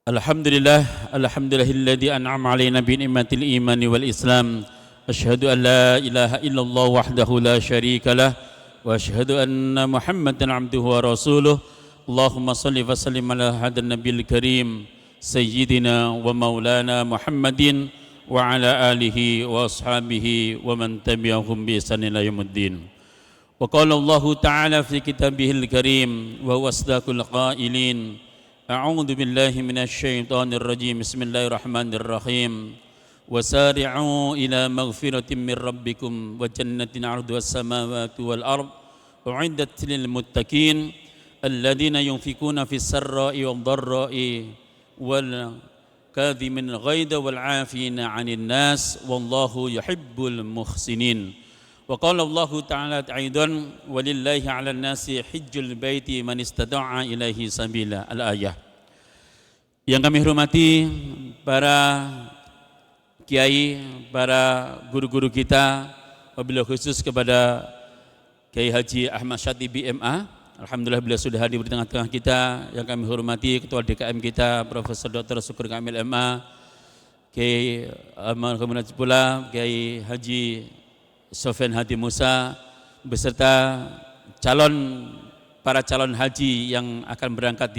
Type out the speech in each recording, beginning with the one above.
Alhamdulillahilladzi an'ama 'alaina bi ni'matil imani wal islam. Asyhadu an la ilaha illallah wahdahu la syarikalah wa asyhadu anna Muhammadan 'abduhu wa rasuluh. Allahumma shalli wa sallim ala hadan nabiyil karim sayyidina wa maulana Muhammadin wa ala alihi wa ashabihi wa man tabi'ahum bi ihsan ila yaumiddin. Wa qala Allahu ta'ala fi kitabihil karim wa huwa asdaqul qailin. A'udzu billahi minasy syaithanir rajim. Bismillahirrahmanirrahim. Wasari'u ila maghfiratin min rabbikum wa jannatin 'arduha as-samawati wal ard u'iddat lil muttaqin alladziina yunfikuna fis sarra'i wad dharra'i wal kadhiminal ghaidha wal 'afina 'anil nas wallahu yuhibbul muhsinin. Wa qala Allahu ta'ala aidan walillahi 'alan nasi hajjul baiti man istata'a ilaihi sabila. Al-ayah. Yang kami hormati para kiai, para guru-guru kita, wabillahi khusus kepada Kiai Haji Ahmad Syatibi MA. Alhamdulillah beliau sudah hadir di tengah-tengah kita. Yang kami hormati Ketua DKM kita Profesor Dr. Syukur Kamil MA, Kiai Amal kemudian pula Kiai Haji Sofyan Hadi Musa beserta para calon haji yang akan berangkat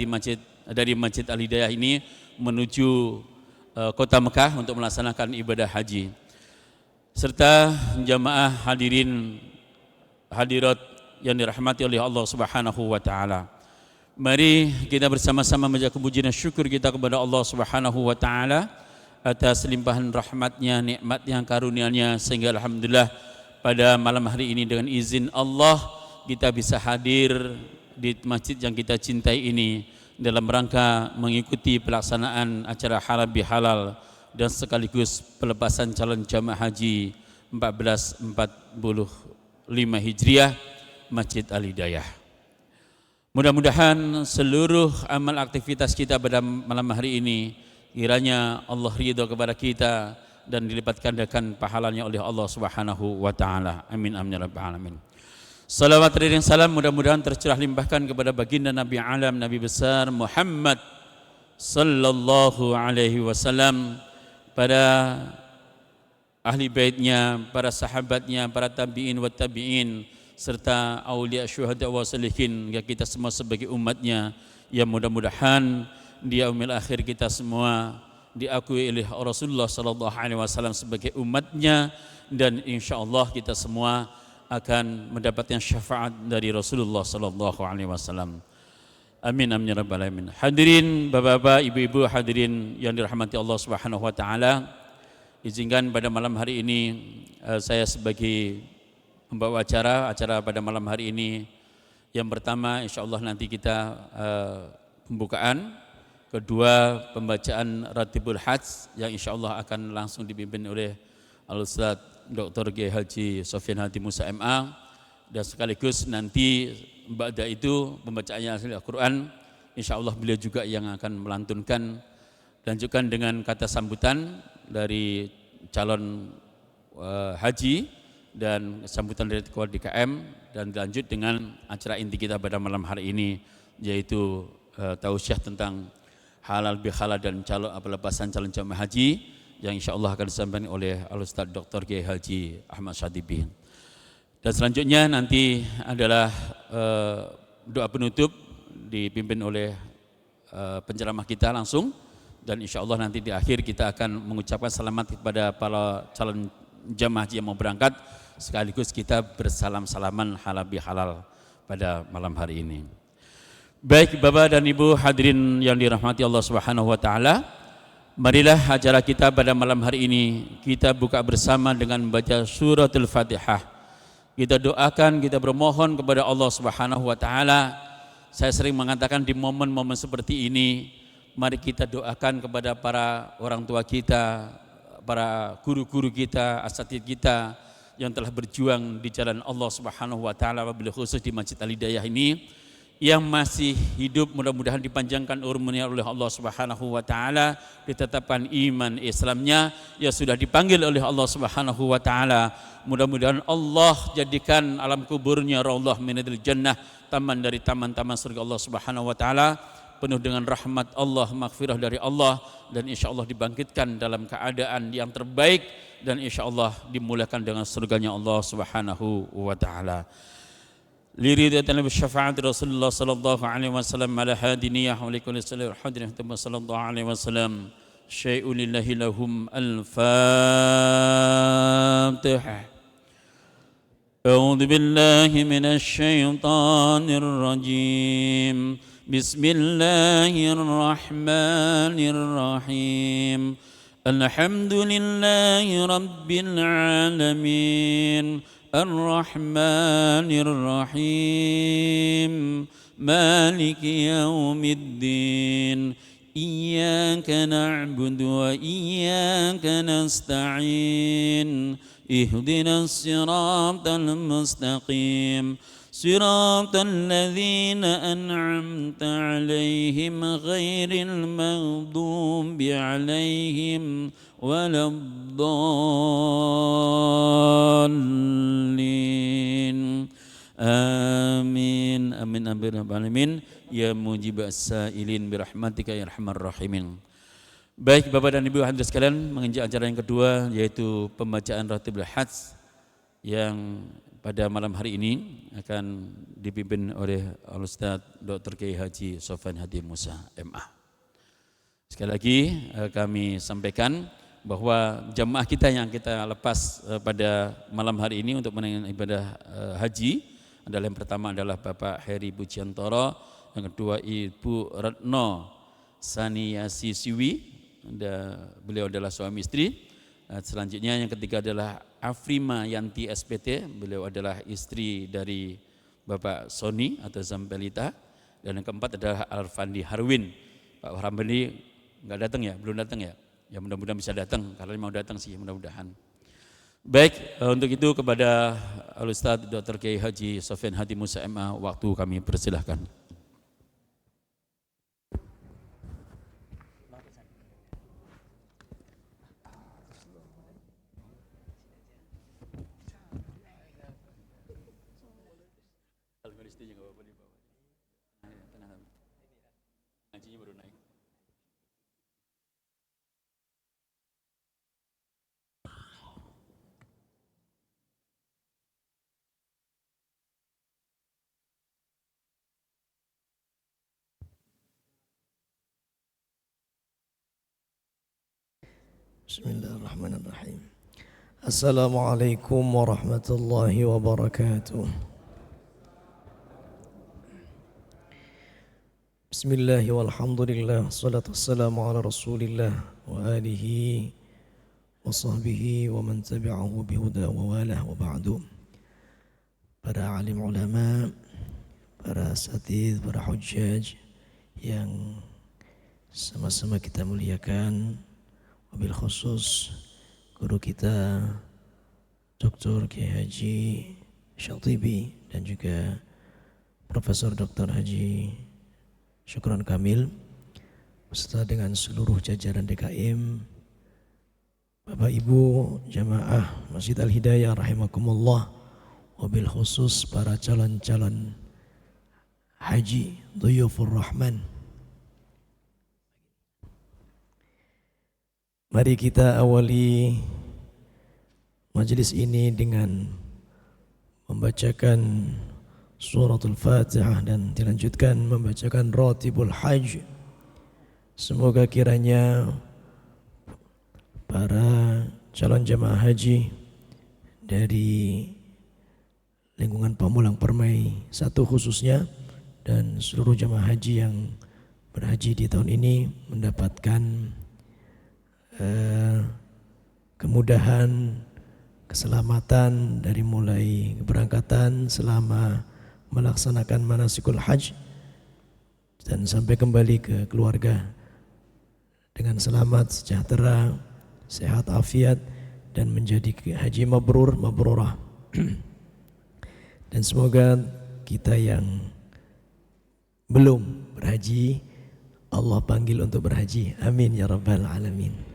dari Masjid Al-Hidayah ini menuju kota Mekah untuk melaksanakan ibadah haji, serta jamaah hadirat yang dirahmati oleh Allah Subhanahu wa taala. Mari kita bersama-sama menjaga puji dan syukur kita kepada Allah Subhanahu wa taala atas limpahan rahmatnya, nikmatnya, karunia-Nya, sehingga alhamdulillah pada malam hari ini dengan izin Allah kita bisa hadir di masjid yang kita cintai ini dalam rangka mengikuti pelaksanaan acara halal bihalal dan sekaligus pelepasan calon jamaah haji 1445 Hijriah Masjid Al-Hidayah. Mudah-mudahan seluruh amal aktivitas kita pada malam hari ini kiranya Allah ridha kepada kita dan dilipat gandakan pahalanya oleh Allah Subhanahu wa taala. Amin amin ya rabbal alamin. Salawat dan salam mudah-mudahan tercurah limpahkan kepada baginda Nabi alam, Nabi besar Muhammad sallallahu alaihi wasallam, pada ahli baitnya, para sahabatnya, para tabi'in wa tabi'in, serta aulia syuhada wa salihin, ya kita semua sebagai umatnya yang mudah-mudahan di yaumil akhir kita semua diakui oleh Rasulullah sallallahu alaihi wasallam sebagai umatnya, dan insyaallah kita semua akan mendapatkan syafaat dari Rasulullah sallallahu alaihi wasallam. Amin amin ya rabbal alamin. Hadirin bapak-bapak, ibu-ibu, hadirin yang dirahmati Allah Subhanahu wa taala, izinkan pada malam hari ini saya sebagai pembawa acara pada malam hari ini. Yang pertama insyaallah nanti kita pembukaan, kedua pembacaan Ratibul Hajj yang insyaallah akan langsung dipimpin oleh Al-Ustaz Dr. Kiai Haji Sofyan Hadi Musa MA, dan sekaligus nanti ba'da itu pembacaannya Al-Quran insyaallah beliau juga yang akan melantunkan, lanjutkan dengan kata sambutan dari calon haji dan sambutan dari Ketua DKM, dan dilanjut dengan acara inti kita pada malam hari ini, yaitu tausiah tentang halal bihalal dan pelepasan calon jamaah haji yang insyaallah akan disampaikan oleh Al-Ustaz Dr. Kiai Haji Ahmad Syatibi. Dan selanjutnya nanti adalah doa penutup dipimpin oleh penceramah kita langsung, dan insyaallah nanti di akhir kita akan mengucapkan selamat kepada para calon jamaah haji yang mau berangkat, sekaligus kita bersalam-salaman halal bihalal pada malam hari ini. Baik Bapak dan Ibu hadirin yang dirahmati Allah Subhanahu wa taala, marilah acara kita pada malam hari ini kita buka bersama dengan membaca suratul Fatihah. Kita doakan, kita bermohon kepada Allah Subhanahu wa taala. Saya sering mengatakan di momen-momen seperti ini, mari kita doakan kepada para orang tua kita, para guru-guru kita, asatidz kita yang telah berjuang di jalan Allah Subhanahu wa taala, wabillahi khusus di Masjid Al-Hidayah ini, yang masih hidup mudah-mudahan dipanjangkan umurnya oleh Allah Subhanahu wa taala, ditetapkan iman Islamnya, yang sudah dipanggil oleh Allah Subhanahu wa taala, mudah-mudahan Allah jadikan alam kuburnya raudhah minal jannah, taman dari taman-taman surga Allah Subhanahu wa taala. penuh dengan rahmat Allah, maghfirah dari Allah, dan insya Allah dibangkitkan dalam keadaan yang terbaik, dan insya Allah dimuliakan dengan surganya Allah Subhanahu wa ta'ala. Liridatan bisyafaat Rasulullah sallallahu alaihi wasallam ala hadiniyah wa likulli sallallahu alaihi wasallam. Syai'un lillahi lahum al-Fatihah. أعوذ بالله من الشيطان الرجيم. بسم الله الرحمن الرحيم. الحمد لله رب العالمين الرحمن الرحيم مالك يوم الدين إياك نعبد وإياك نستعين اهدنا الصراط المستقيم صراط الذين أنعمت عليهم غير المغضوب عليهم ولا الضالين آمين آمين آمين آمين ya mujib as-sa'ilin birahmatika ya arhamar rahimin. Baik Bapak dan Ibu hadirin sekalian, menginjak acara yang kedua yaitu pembacaan Ratibul Hajj yang pada malam hari ini akan dipimpin oleh Al-Ustaz Dr. Kiai Haji Sofyan Hadi Musa MA. Sekali lagi kami sampaikan bahwa jamaah kita yang kita lepas pada malam hari ini untuk menunaikan ibadah haji adalah yang pertama adalah Bapak Heri Buciantoro, yang kedua Ibu Retno Saniyasi Siwi, beliau adalah suami istri. Selanjutnya yang ketiga adalah Afrima Yanti SPT, beliau adalah istri dari Bapak Sony atau Zampelita. Dan yang keempat adalah Alfandi Harwin. Pak Harwin nggak datang ya, belum datang ya. Ya mudah-mudahan bisa datang, karena mau datang sih mudah-mudahan. Baik, untuk itu kepada Al-Ustaz Dr. Kiai Haji Sofyan Hadi Musa MA, waktu kami persilahkan. Bismillahirrahmanirrahim. Assalamualaikum warahmatullahi wabarakatuh. Bismillahi walhamdulillah, salatu wassalamu ala rasulillah wa alihi wa sahbihi wa man tabi'ahu bihuda wa walah wa ba'du. Para alim ulama, para asatidz, para hujjaj yang sama-sama kita muliakan, wabil khusus guru kita Dr. Kiai Haji Syatibi dan juga Profesor Dr. Haji Syukron Kamil beserta dengan seluruh jajaran DKM, Bapak Ibu jamaah Masjid Al-Hidayah rahimakumullah, wabil khusus para calon-calon haji Dhuyufur Rahman. Mari kita awali majelis ini dengan membacakan suratul Fatihah dan dilanjutkan membacakan Ratibul Hajj. Semoga kiranya para calon jamaah haji dari lingkungan Pamulang Permai 1 khususnya dan seluruh jamaah haji yang berhaji di tahun ini mendapatkan kemudahan, keselamatan dari mulai keberangkatan selama melaksanakan manasikul hajj dan sampai kembali ke keluarga dengan selamat, sejahtera, sehat afiat dan menjadi haji mabrur, mabrurah. Dan semoga kita yang belum berhaji Allah panggil untuk berhaji. Amin ya rabbal alamin.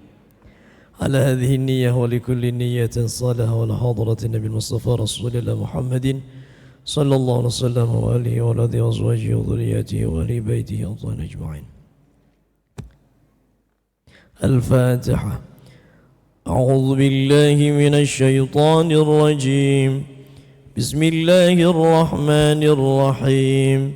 على هذه النية ولكل نية صالحة وعلى حضرة النبي المصطفى رسول الله محمد صلى الله عليه وسلم وآله وأولاده وأزواجه وذرياته وأهل بيته أطهرين أجمعين. الفاتحة. أعوذ بالله من الشيطان الرجيم. بسم الله الرحمن الرحيم.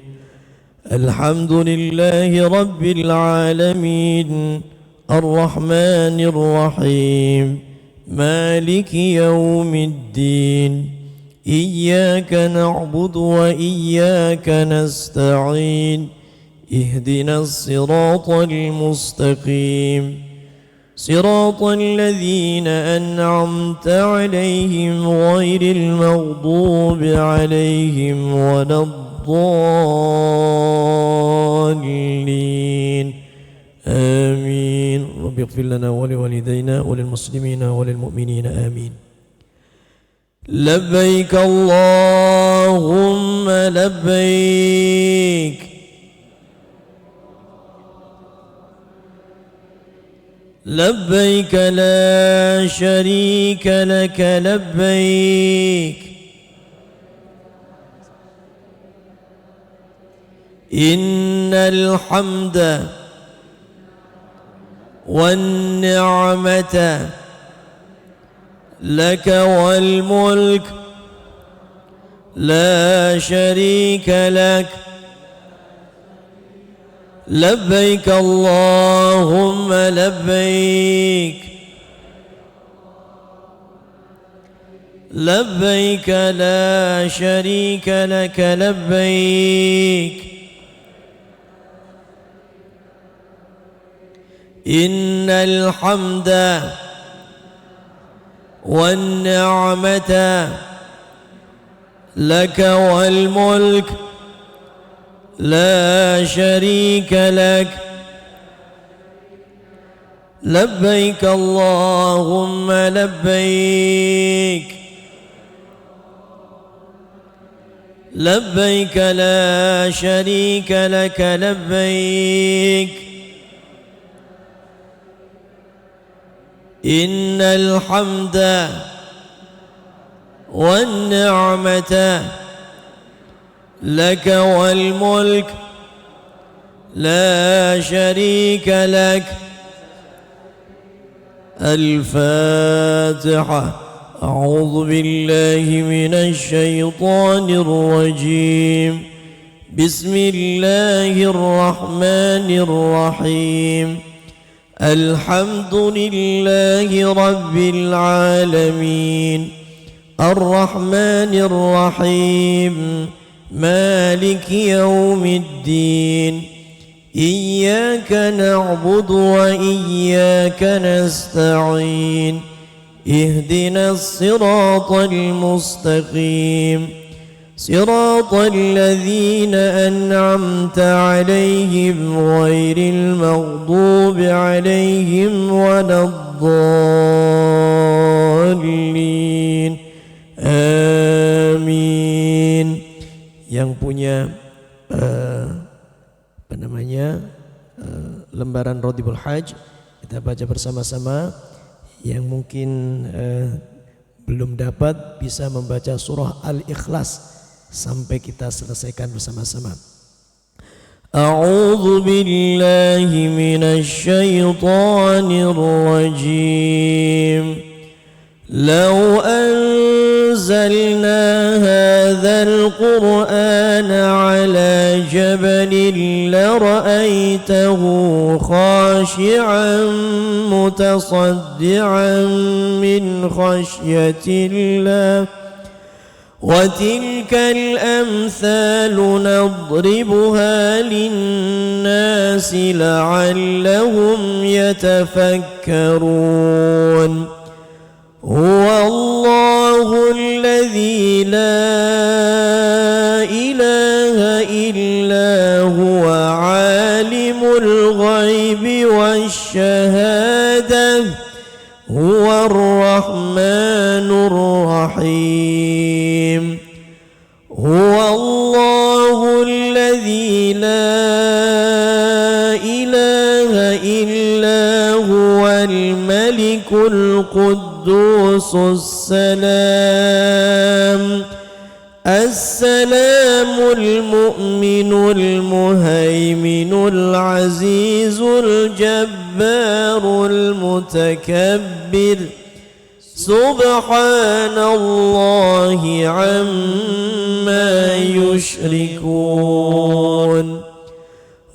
الحمد لله رب العالمين الرحمن الرحيم مالك يوم الدين إياك نعبد وإياك نستعين اهدنا الصراط المستقيم صراط الذين أنعمت عليهم غير المغضوب عليهم ولا الضالين آمين. رب اغفر لنا ولوالدينا وللمسلمين وللمؤمنين آمين. لبيك اللهم لبيك لبيك لا شريك لك لبيك إن الحمد والنعمة لك والملك لا شريك لك لبيك اللهم لبيك لبيك لا شريك لك لبيك إن الحمد والنعمة لك والملك لا شريك لك لبيك اللهم لبيك لبيك لا شريك لك لبيك إن الحمد والنعمة لك والملك لا شريك لك. الفاتحة. أعوذ بالله من الشيطان الرجيم. بسم الله الرحمن الرحيم. الحمد لله رب العالمين الرحمن الرحيم مالك يوم الدين إياك نعبد وإياك نستعين اهدنا الصراط المستقيم صراط الذين أنعمت عليهم غير المغضوب عليهم ولا الضالين آمين. Yang punya lembaran Rodibul Hajj kita baca bersama-sama. Yang mungkin belum dapat bisa membaca surah Al-Ikhlas sampai kita selesaikan bersama-sama. A'udzu billahi minasy syaithanir rajim. Law anzalna hadzal qur'ana 'ala jabalin la ra'aytahu khashi'an mutasaddi'an min khashyatillah. وتلك الأمثال نضربها للناس لعلهم يتفكرون. هو الله الذي لا إله إلا هو عالم الغيب والشهادة هو الرحمن الرحيم. هو الله الذي لا إله إلا هو الملك القدوس السلام السلام المؤمن المهيمن العزيز الجبار المتكبر سبحان الله عما يشركون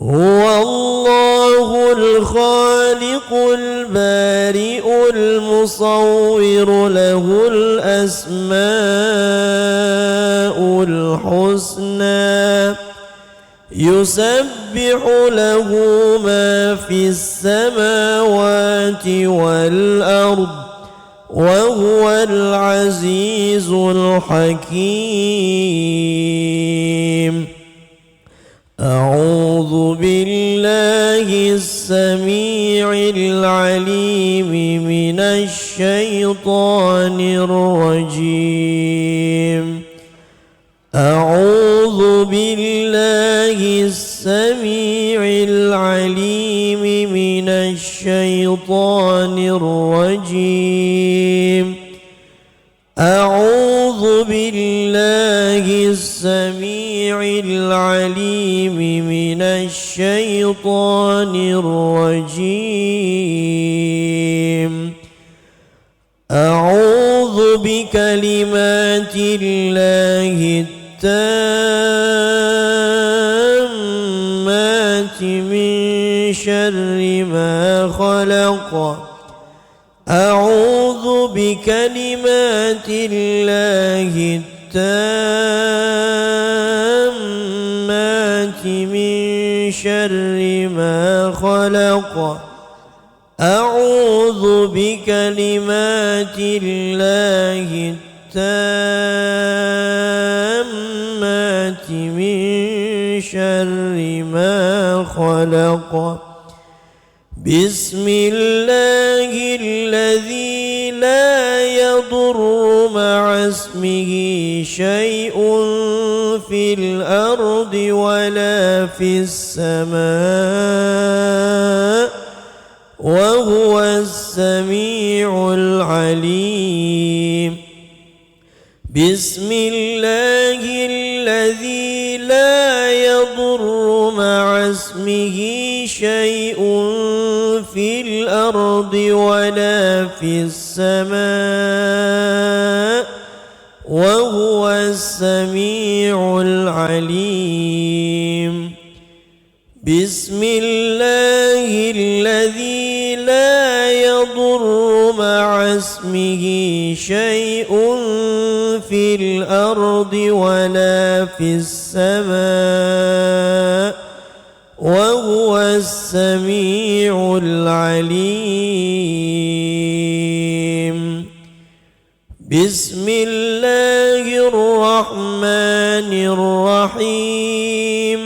هو الله الخالق البارئ المصور له الأسماء الحسنى يسبح له ما في السماوات والأرض وهو العزيز الحكيم أعوذ بالله السميع العليم من الشيطان الرجيم أعوذ بالله السميع العليم من الشيطان الرجيم أعوذ بالله السميع العليم من الشيطان الرجيم أعوذ بكلمات الله التامات من شر ما خلق أعوذ بكلمات الله التامات من شر ما خلق أعوذ بكلمات الله التامات من شر ما خلق بسم الله الذي لا يضر مع اسمه شيء في الأرض ولا في السماء وهو السميع العليم بسم الله الذي لا يضر مع اسمه شيء في الأرض ولا في السماء وهو السميع العليم بسم الله الذي لا يضر مع اسمه شيء في الأرض ولا في السماء وهو السميع العليم بسم الله الرحمن الرحيم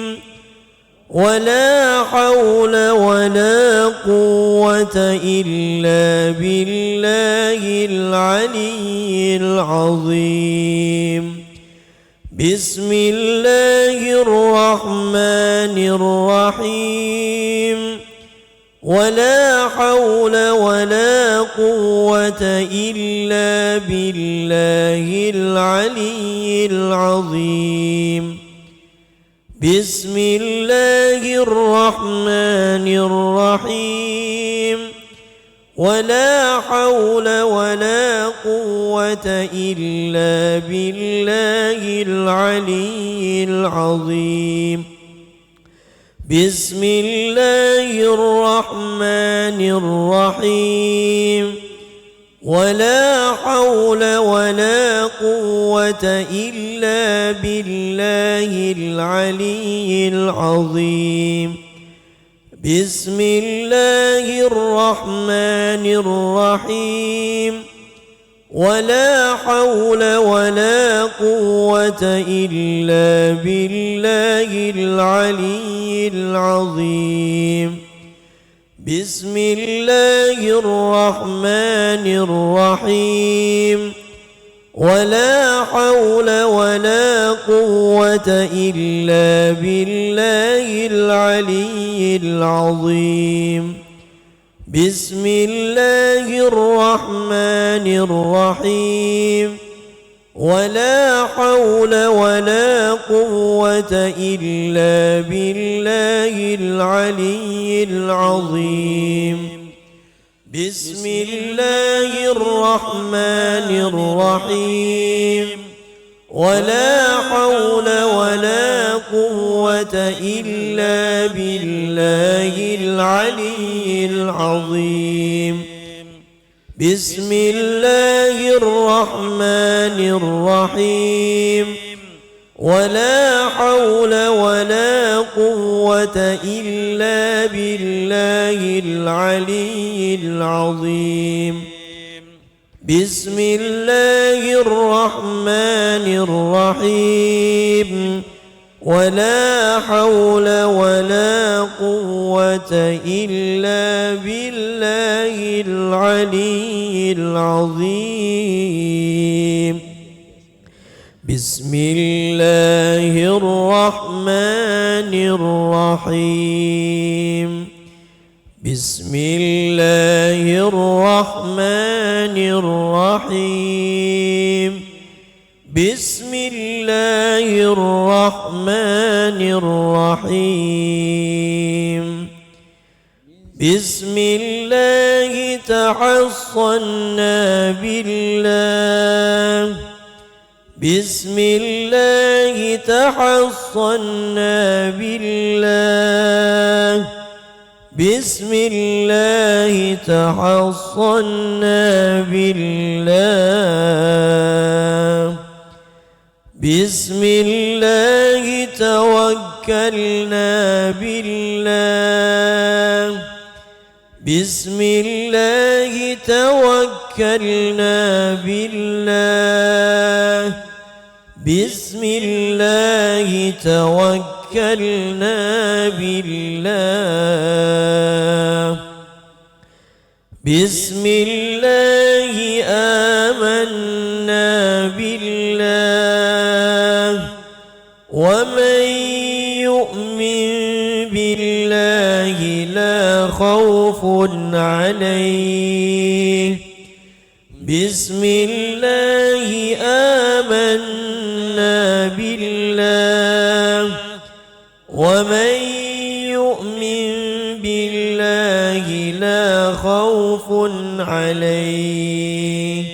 ولا حول ولا قوة إلا بالله العلي العظيم بسم الله الرحمن الرحيم ولا حول ولا قوة إلا بالله العلي العظيم بسم الله الرحمن الرحيم ولا حول ولا قوة إلا بالله العلي العظيم بسم الله الرحمن الرحيم ولا حول ولا قوة إلا بالله العلي العظيم بسم الله الرحمن الرحيم ولا حول ولا قوة إلا بالله العلي العظيم بسم الله الرحمن الرحيم ولا حول ولا قوة إلا بالله العلي العظيم بسم الله الرحمن الرحيم ولا حول ولا قوة إلا بالله العلي العظيم بسم الله الرحمن الرحيم ولا حول ولا قوة إلا بالله العلي العظيم بسم الله الرحمن الرحيم ولا حول ولا قوة إلا بالله العلي العظيم بسم الله الرحمن الرحيم ولا حول ولا قوة إلا بالله العلي العظيم بسم الله الرحمن الرحيم بسم الله الرحمن الرحيم بسم الله الرحمن الرحيم بسم الله تحصنا بالله بسم الله تحصنا بالله بسم الله تحصنا بالله بسم الله توكلنا بالله بسم الله توكلنا بالله بسم الله توكلنا بالله بسم الله آمنا بالله ومن يؤمن بالله لا خوف عليه بسم الله آمنا بالله ومن يؤمن بالله لا خوف عليه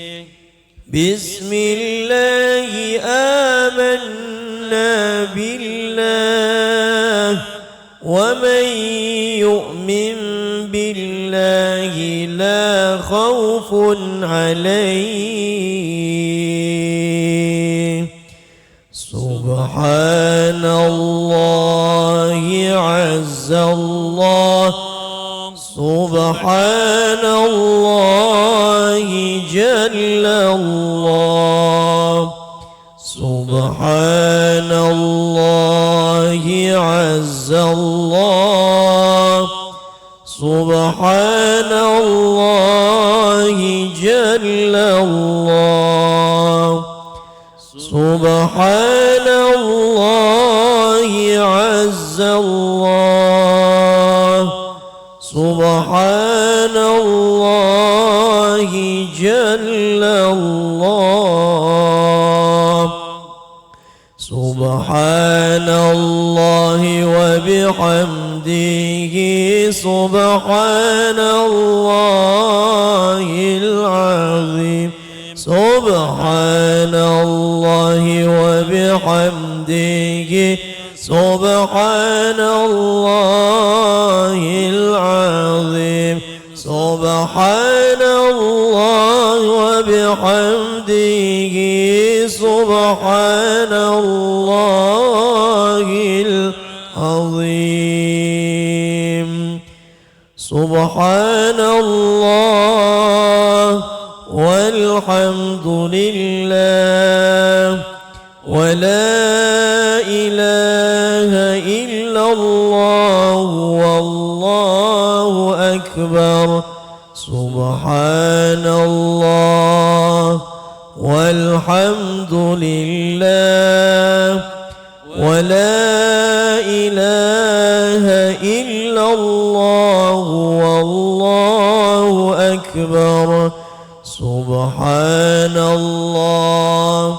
بسم الله آمنا بالله ومن يؤمن بالله لا خوف عليه سبحان الله عز الله سبحان الله جل الله سبحان الله عز الله سبحان الله جل الله سبحان الله عز الله سبحان الله جل الله سبحان الله وبحمده سبحان الله العظيم سبحان الله وبحمده سبحان الله العظيم سبحان الله وبحمده سبحان الله العظيم سبحان الله والحمد لله ولا إله إلا الله والله أكبر سبحان الله والحمد لله ولا إله إلا الله والله أكبر سبحان الله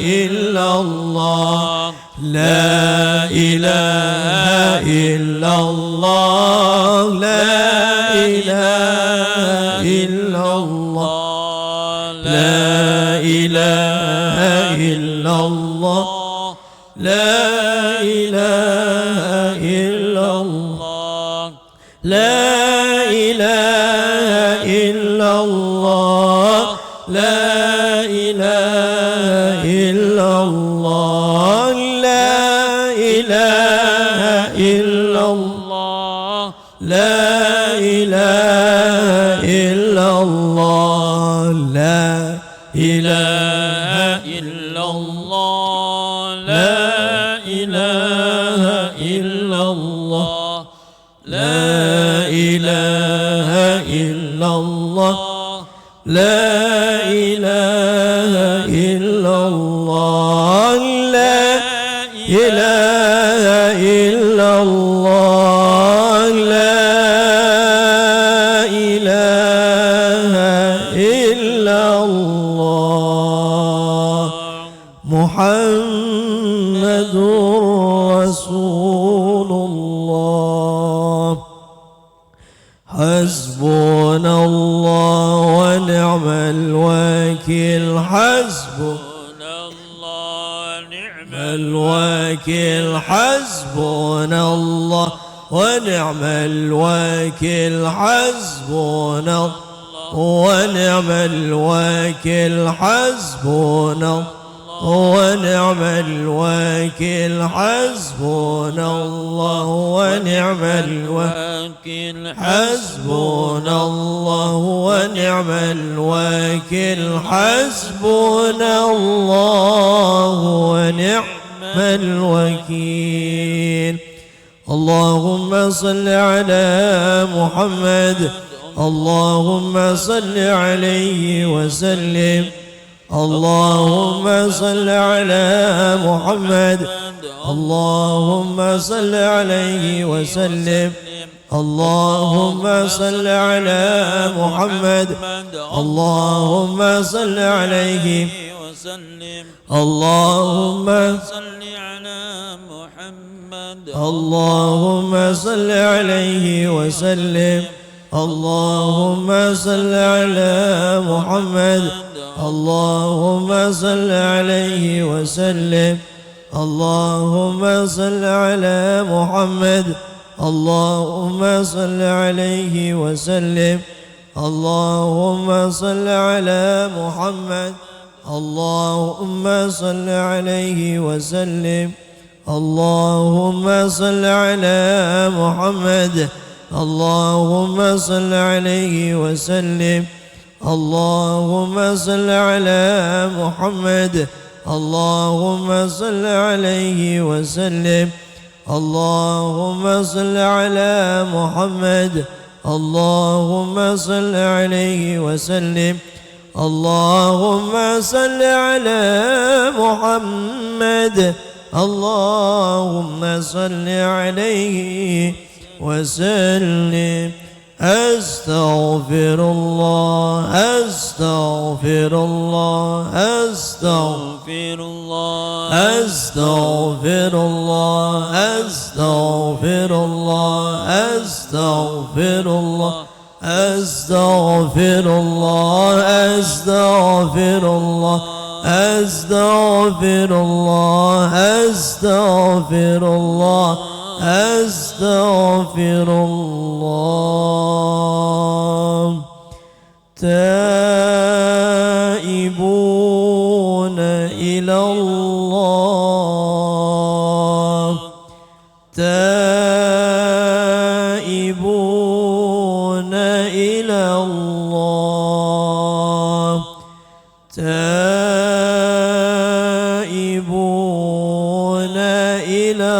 إلا الله لا إله إلا الله لا إله إلا الله لا إله إلا الله لا إله إلا الله لا إله إلا الله لا إله إلا الله لا إله إلا الله لا إله إلا الله لا إله إلا الله لا إله إلا الله لا إله إلا الله لا إله إلا الله لا إله إلا الله لا إله إلا الله محمد رسول الله حسبنا الله ونعم الوكيل حسبنا الله ونعم الوكيل حسبنا الله ونعم الوكيل حسبنا الله ونعم الوكيل حسبنا الله ونعم الوكيل حسبنا الله ونعم الوكيل حسبنا الله ونعم الوكيل حسبنا الله ونعم الوكيل اللهم صل على محمد اللهم صل عليه وسلم اللهم صل على محمد اللهم صل عليه وسلم اللهم صل على محمد اللهم صل عليه وسلم اللهم صل على محمد اللهم صل عليه وسلم اللهم صل على محمد اللهم صل عليه وسلم اللهم صل على محمد اللهم صل عليه وسلم اللهم صل على محمد اللهم صل عليه وسلم اللهم صل على محمد اللهم صل عليه وسلم اللهم صل على محمد اللهم صل عليه وسلم اللهم صل على محمد اللهم صل عليه وسلم اللهم صل على محمد اللهم صل عليه وسلم أستغفر الله أستغفر الله أستغفر الله أستغفر الله أستغفر الله أستغفر الله أستغفر الله أستغفر الله أستغفر الله أستغفر الله أستغفر الله تائبون إلى الله تائبون إلى الله تائبون إلى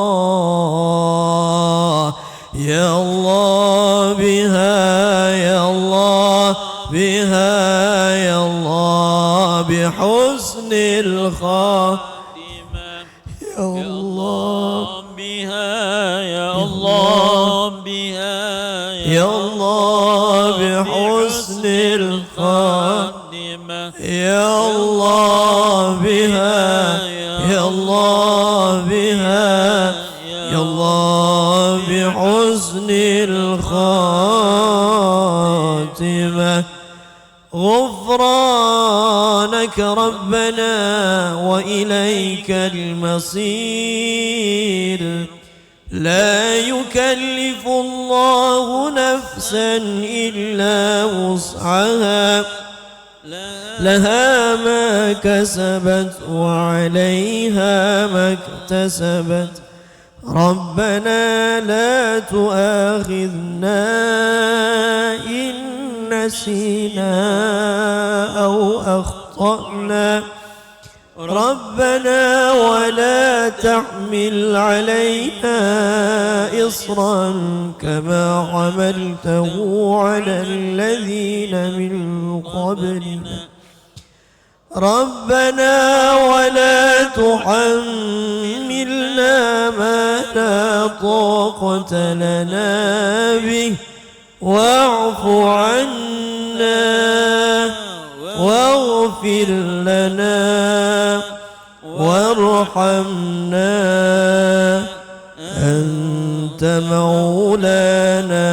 الله يا الله بها يا الله بها يا الله بحسن الخاتمة يا الله بها يا الله بها يا الله بحسن الخاتمة يا الله غفرانك ربنا وإليك المصير. لا يكلف الله نفسا إلا وسعها، لها ما كسبت وعليها ما اكتسبت. ربنا لا تؤاخذنا إن نسينا أو أخطأنا. ربنا ولا تحمل علينا إصرا كما حملته على الذين من قبلنا. ربنا ولا تحملنا ما لا طاقة لنا به واعف عنا واغفر لنا وارحمنا أنت مولانا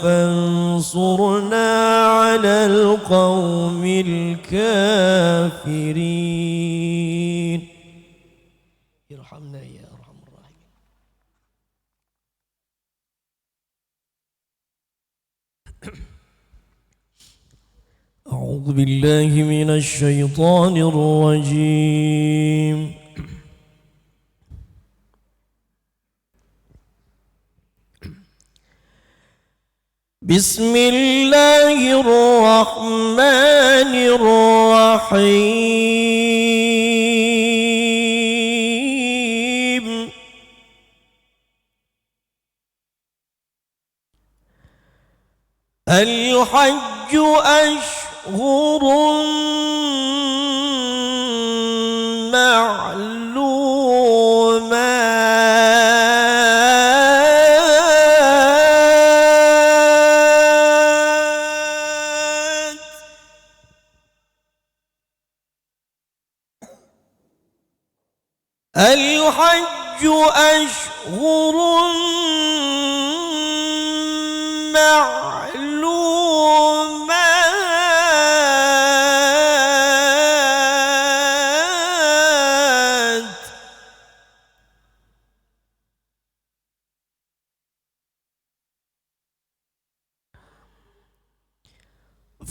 فانصرنا على القوم الكافرين. ارحمنا يا أرحم الراحمين. أعوذ بالله من الشيطان الرجيم. بسم الله الرحمن الرحيم. الحج أشهر معلومات. الحج أشهر معلومات.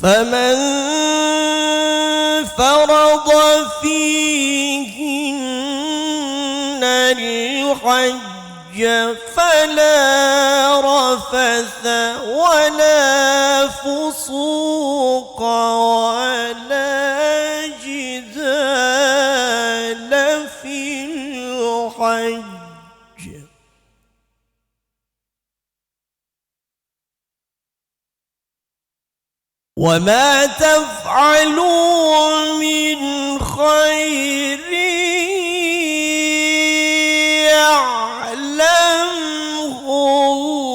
فمن فرض فيهن الحج فلا رفث ولا فسوق ولا جدال في الحج. وما تفعلوا من خير يعلمه الله.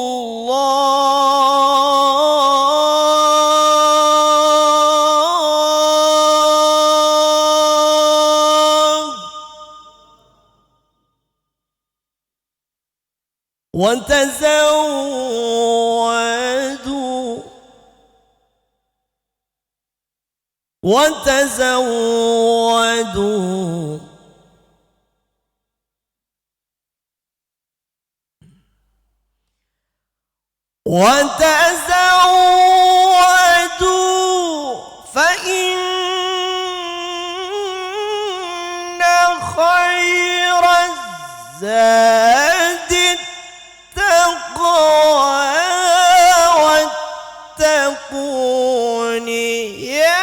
وتزودوا فإن خير الزاد التقوى واتقون يا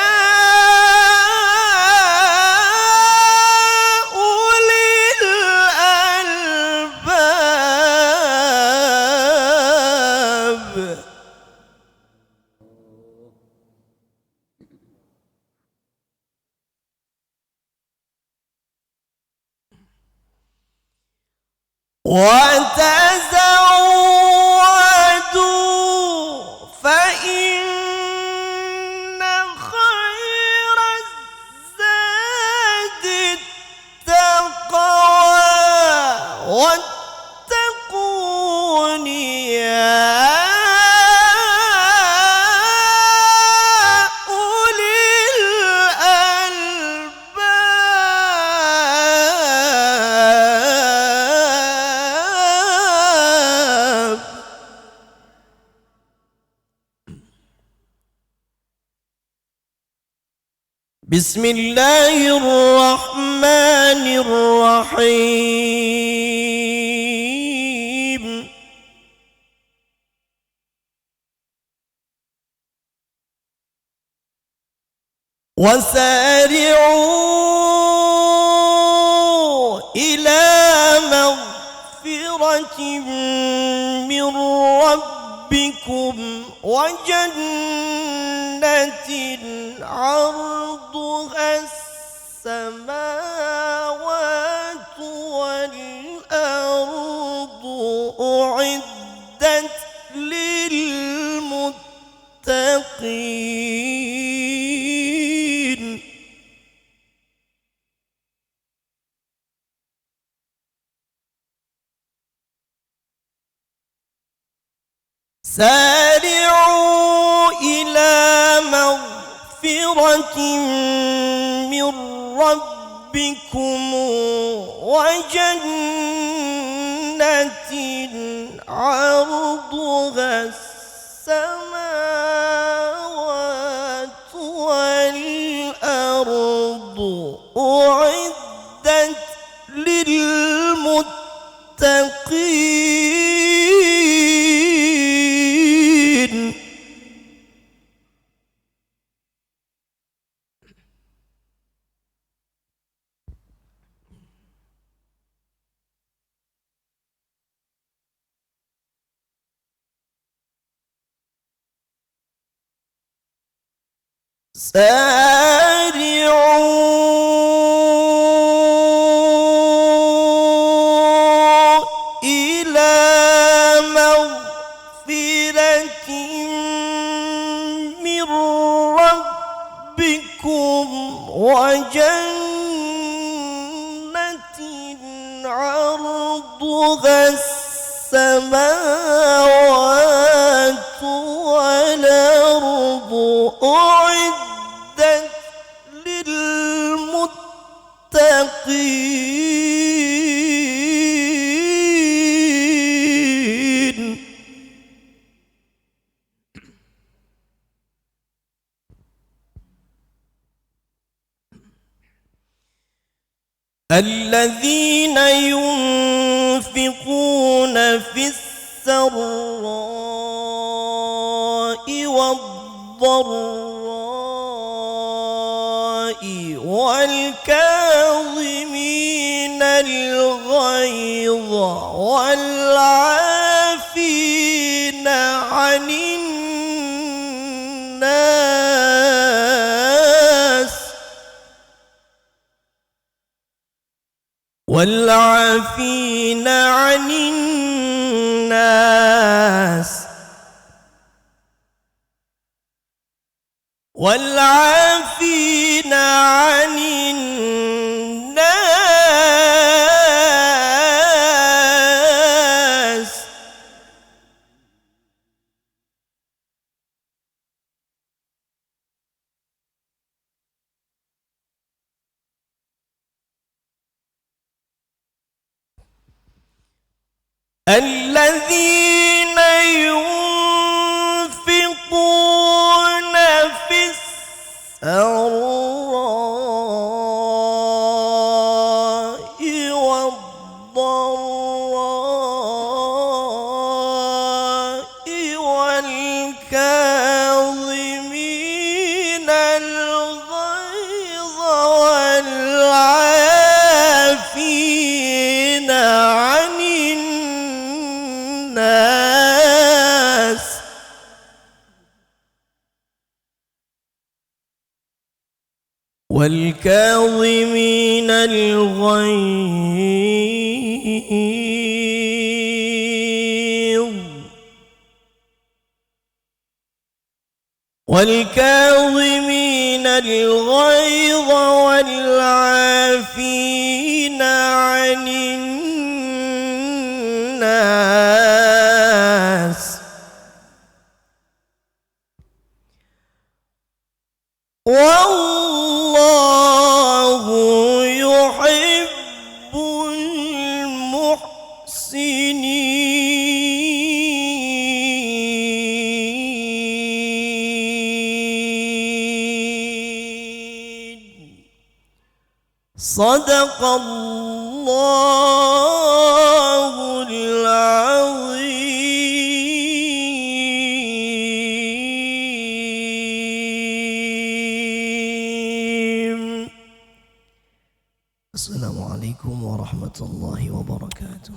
وتزودوا فإن خير الزاد التقوى واتقون يا أولي بسم الله الرحمن الرحيم وسارعوا إلى مغفرة من ربكم وجنة عرضها السماوات والأرض أعدت للمتقين سارعوا إلى مغفرة من ربكم وجنة عرضها السماوات والأرض أعدت للمتقين سارعوا إلى مغفرة من ربكم وجنة عرضها السماوات والأرض أعدت للمتقين الذين ينفقون في السراء والضراء والكاظمين الغيظ والعافين عن الناس والعافين عن الناس والعافين عن الناس الذين ينفقون في السراء والضراء والكاظمين الغيظ والعافين عن الناس والكاظمين الغيظ والعافين عن الناس والله يحب المحسنين صدق الله العظيم. السلام عليكم ورحمة الله وبركاته.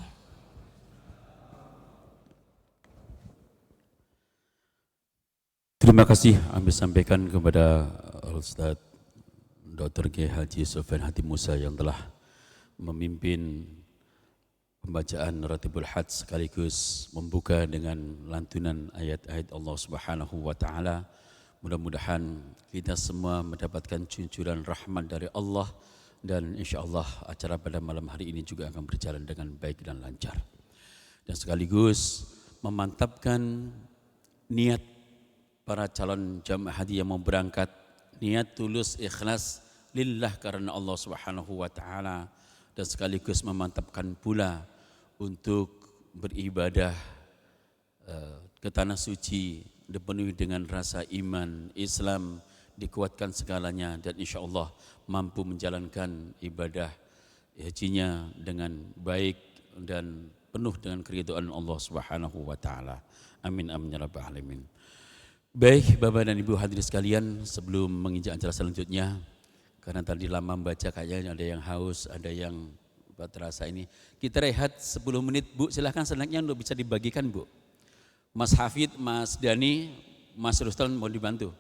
Terima kasih kami sampaikan kepada Ustaz Dr. Kiai Haji Sofyan Hati Musa yang telah memimpin pembacaan Ratibul Hajj sekaligus membuka dengan lantunan ayat-ayat Allah Subhanahu wa taala. Mudah-mudahan kita semua mendapatkan cuncuran rahmat dari Allah dan insyaallah acara pada malam hari ini juga akan berjalan dengan baik dan lancar. Dan sekaligus memantapkan niat para calon jamaah haji yang mau berangkat, niat tulus ikhlas lillah karena Allah Subhanahu wa taala, dan sekaligus memantapkan pula untuk beribadah ke tanah suci dipenuhi dengan rasa iman, Islam, dikuatkan segalanya dan insyaallah mampu menjalankan ibadah hajinya dengan baik dan penuh dengan keridhaan Allah Subhanahu wa taala. Amin amin ya rabbal alamin. Baik Bapak dan Ibu hadirin sekalian, sebelum menginjak acara selanjutnya, karena tadi lama membaca kayaknya ada yang haus, ada yang terasa ini, kita rehat 10 menit Bu, silahkan senaknya untuk bisa dibagikan Bu. Mas Hafid, Mas Dani, Mas Ruslan mau dibantu.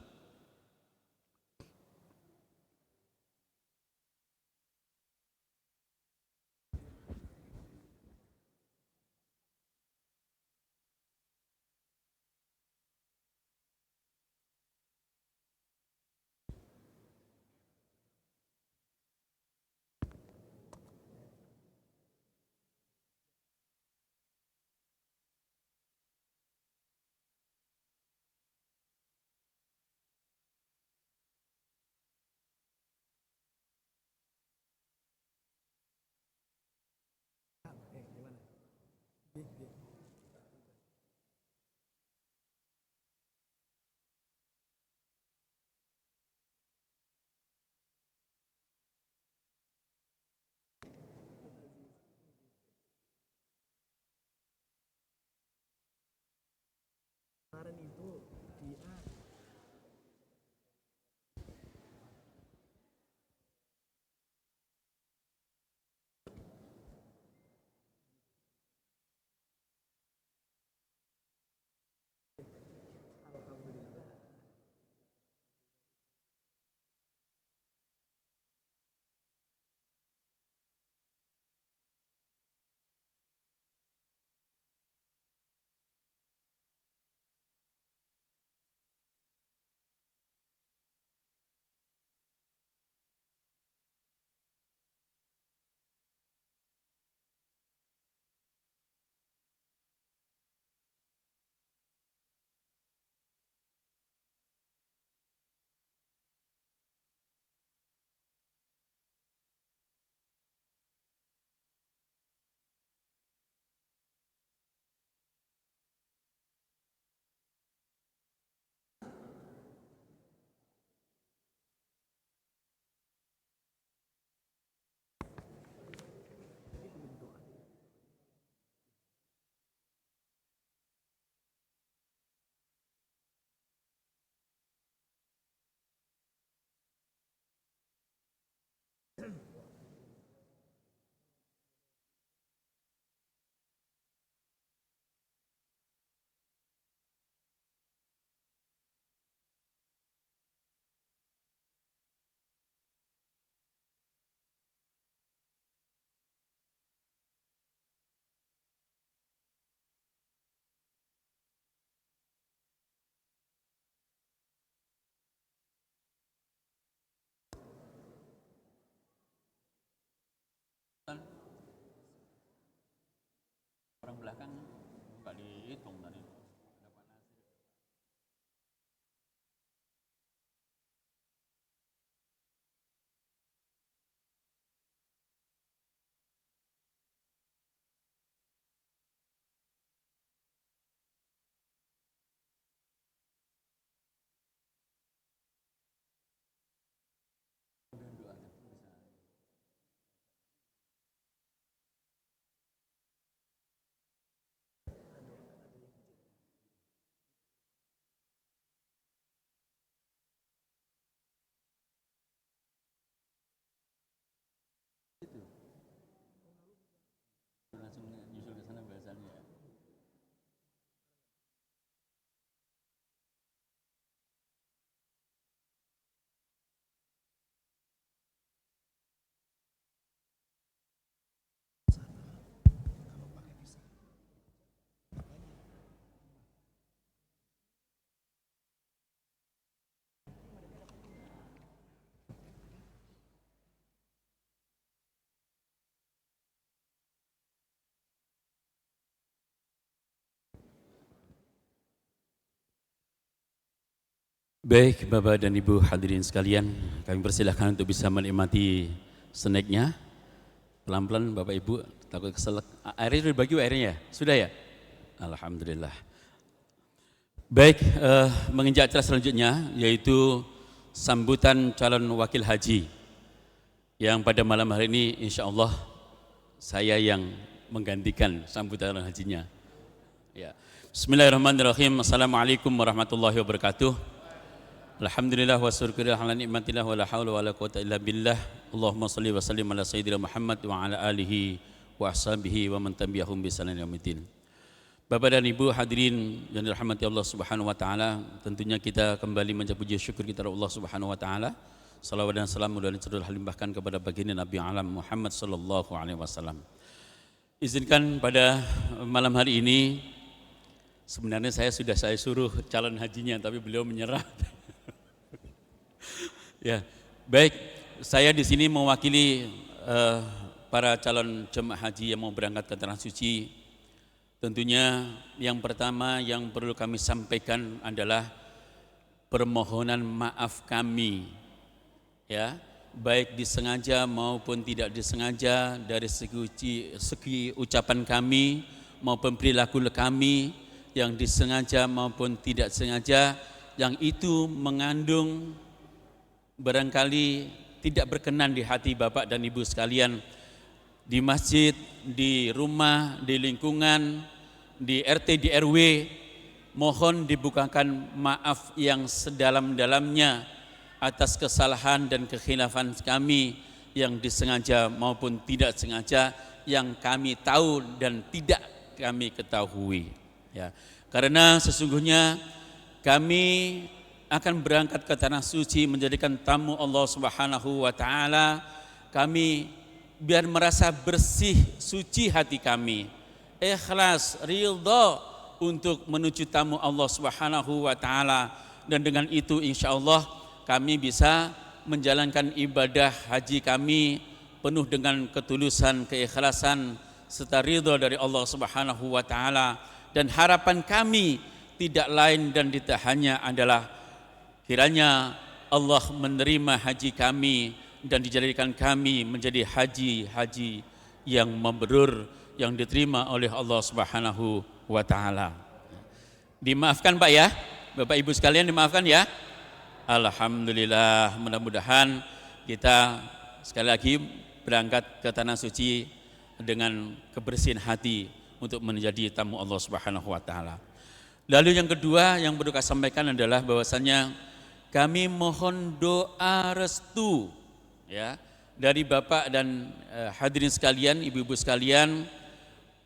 Orang belakang enggak dihitung tadi. Baik Bapak dan Ibu hadirin sekalian, kami persilahkan untuk bisa menikmati snacknya. Pelan-pelan Bapak Ibu, takut keselak. Airnya sudah dibagi airnya ya? Sudah ya? Alhamdulillah. Baik, menginjak acara selanjutnya yaitu sambutan calon wakil haji yang pada malam hari ini insya Allah saya yang menggantikan sambutan calon hajinya. Ya. Bismillahirrahmanirrahim. Assalamualaikum warahmatullahi wabarakatuh. Alhamdulillah wa syukurillah ala nikmatillah wa la haula wa la quwata illa billah. Allahumma salli wa sallim ala sayyidina Muhammad wa ala alihi wa ashabihi wa man tabi'ahum bi ihsan ila yaumil. Bapak dan Ibu hadirin yang dirahmati Allah Subhanahu wa taala, tentunya kita kembali mengucap puji syukur kita kepada Allah Subhanahu wa taala. Salawat dan salam mudah dicurahkan limpahkan kepada baginda Nabi alam Muhammad sallallahu alaihi wasallam. Izinkan pada malam hari ini, sebenarnya saya suruh calon hajinya tapi beliau menyerah. Ya, baik. Saya di sini mewakili para calon jemaah haji yang mau berangkat ke Tanah Suci. Tentunya yang pertama yang perlu kami sampaikan adalah permohonan maaf kami, ya, baik disengaja maupun tidak disengaja dari segi ucapan kami maupun perilaku kami yang disengaja maupun tidak sengaja, yang itu mengandung barangkali tidak berkenan di hati Bapak dan Ibu sekalian, di masjid, di rumah, di lingkungan, di RT, di RW, mohon dibukakan maaf yang sedalam-dalamnya atas kesalahan dan kekhilafan kami yang disengaja maupun tidak sengaja, yang kami tahu dan tidak kami ketahui. Ya, karena sesungguhnya kami akan berangkat ke Tanah Suci menjadikan tamu Allah Subhanahu wa taala. Kami biar merasa bersih, suci hati kami, ikhlas, ridha untuk menuju tamu Allah Subhanahu wa taala, dan dengan itu insya Allah kami bisa menjalankan ibadah haji kami penuh dengan ketulusan, keikhlasan serta ridha dari Allah Subhanahu wa taala. Dan harapan kami tidak lain dan tidak hanya adalah kiranya Allah menerima haji kami dan dijadikan kami menjadi haji yang mabrur, yang diterima oleh Allah Subhanahu wa taala. Dimaafkan Pak ya, Bapak Ibu sekalian, dimaafkan ya. Alhamdulillah, mudah-mudahan kita sekali lagi berangkat ke Tanah Suci dengan kebersihan hati untuk menjadi tamu Allah Subhanahu wa taala. Lalu yang kedua yang perlu kami sampaikan adalah bahwasanya kami mohon doa restu, ya, dari Bapak dan hadirin sekalian, ibu-ibu sekalian,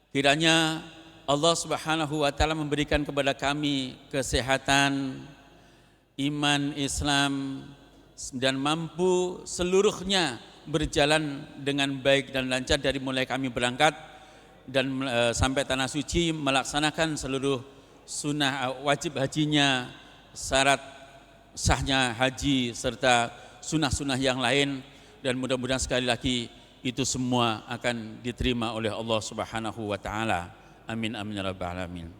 kiranya Allah Subhanahu wa taala memberikan kepada kami kesehatan, iman, Islam, dan mampu seluruhnya berjalan dengan baik dan lancar dari mulai kami berangkat dan sampai Tanah Suci, melaksanakan seluruh sunnah wajib hajinya, syarat sahnya haji serta sunnah-sunnah yang lain, dan mudah-mudahan sekali lagi itu semua akan diterima oleh Allah Subhanahu wa taala. Amin amin ya rabbal alamin.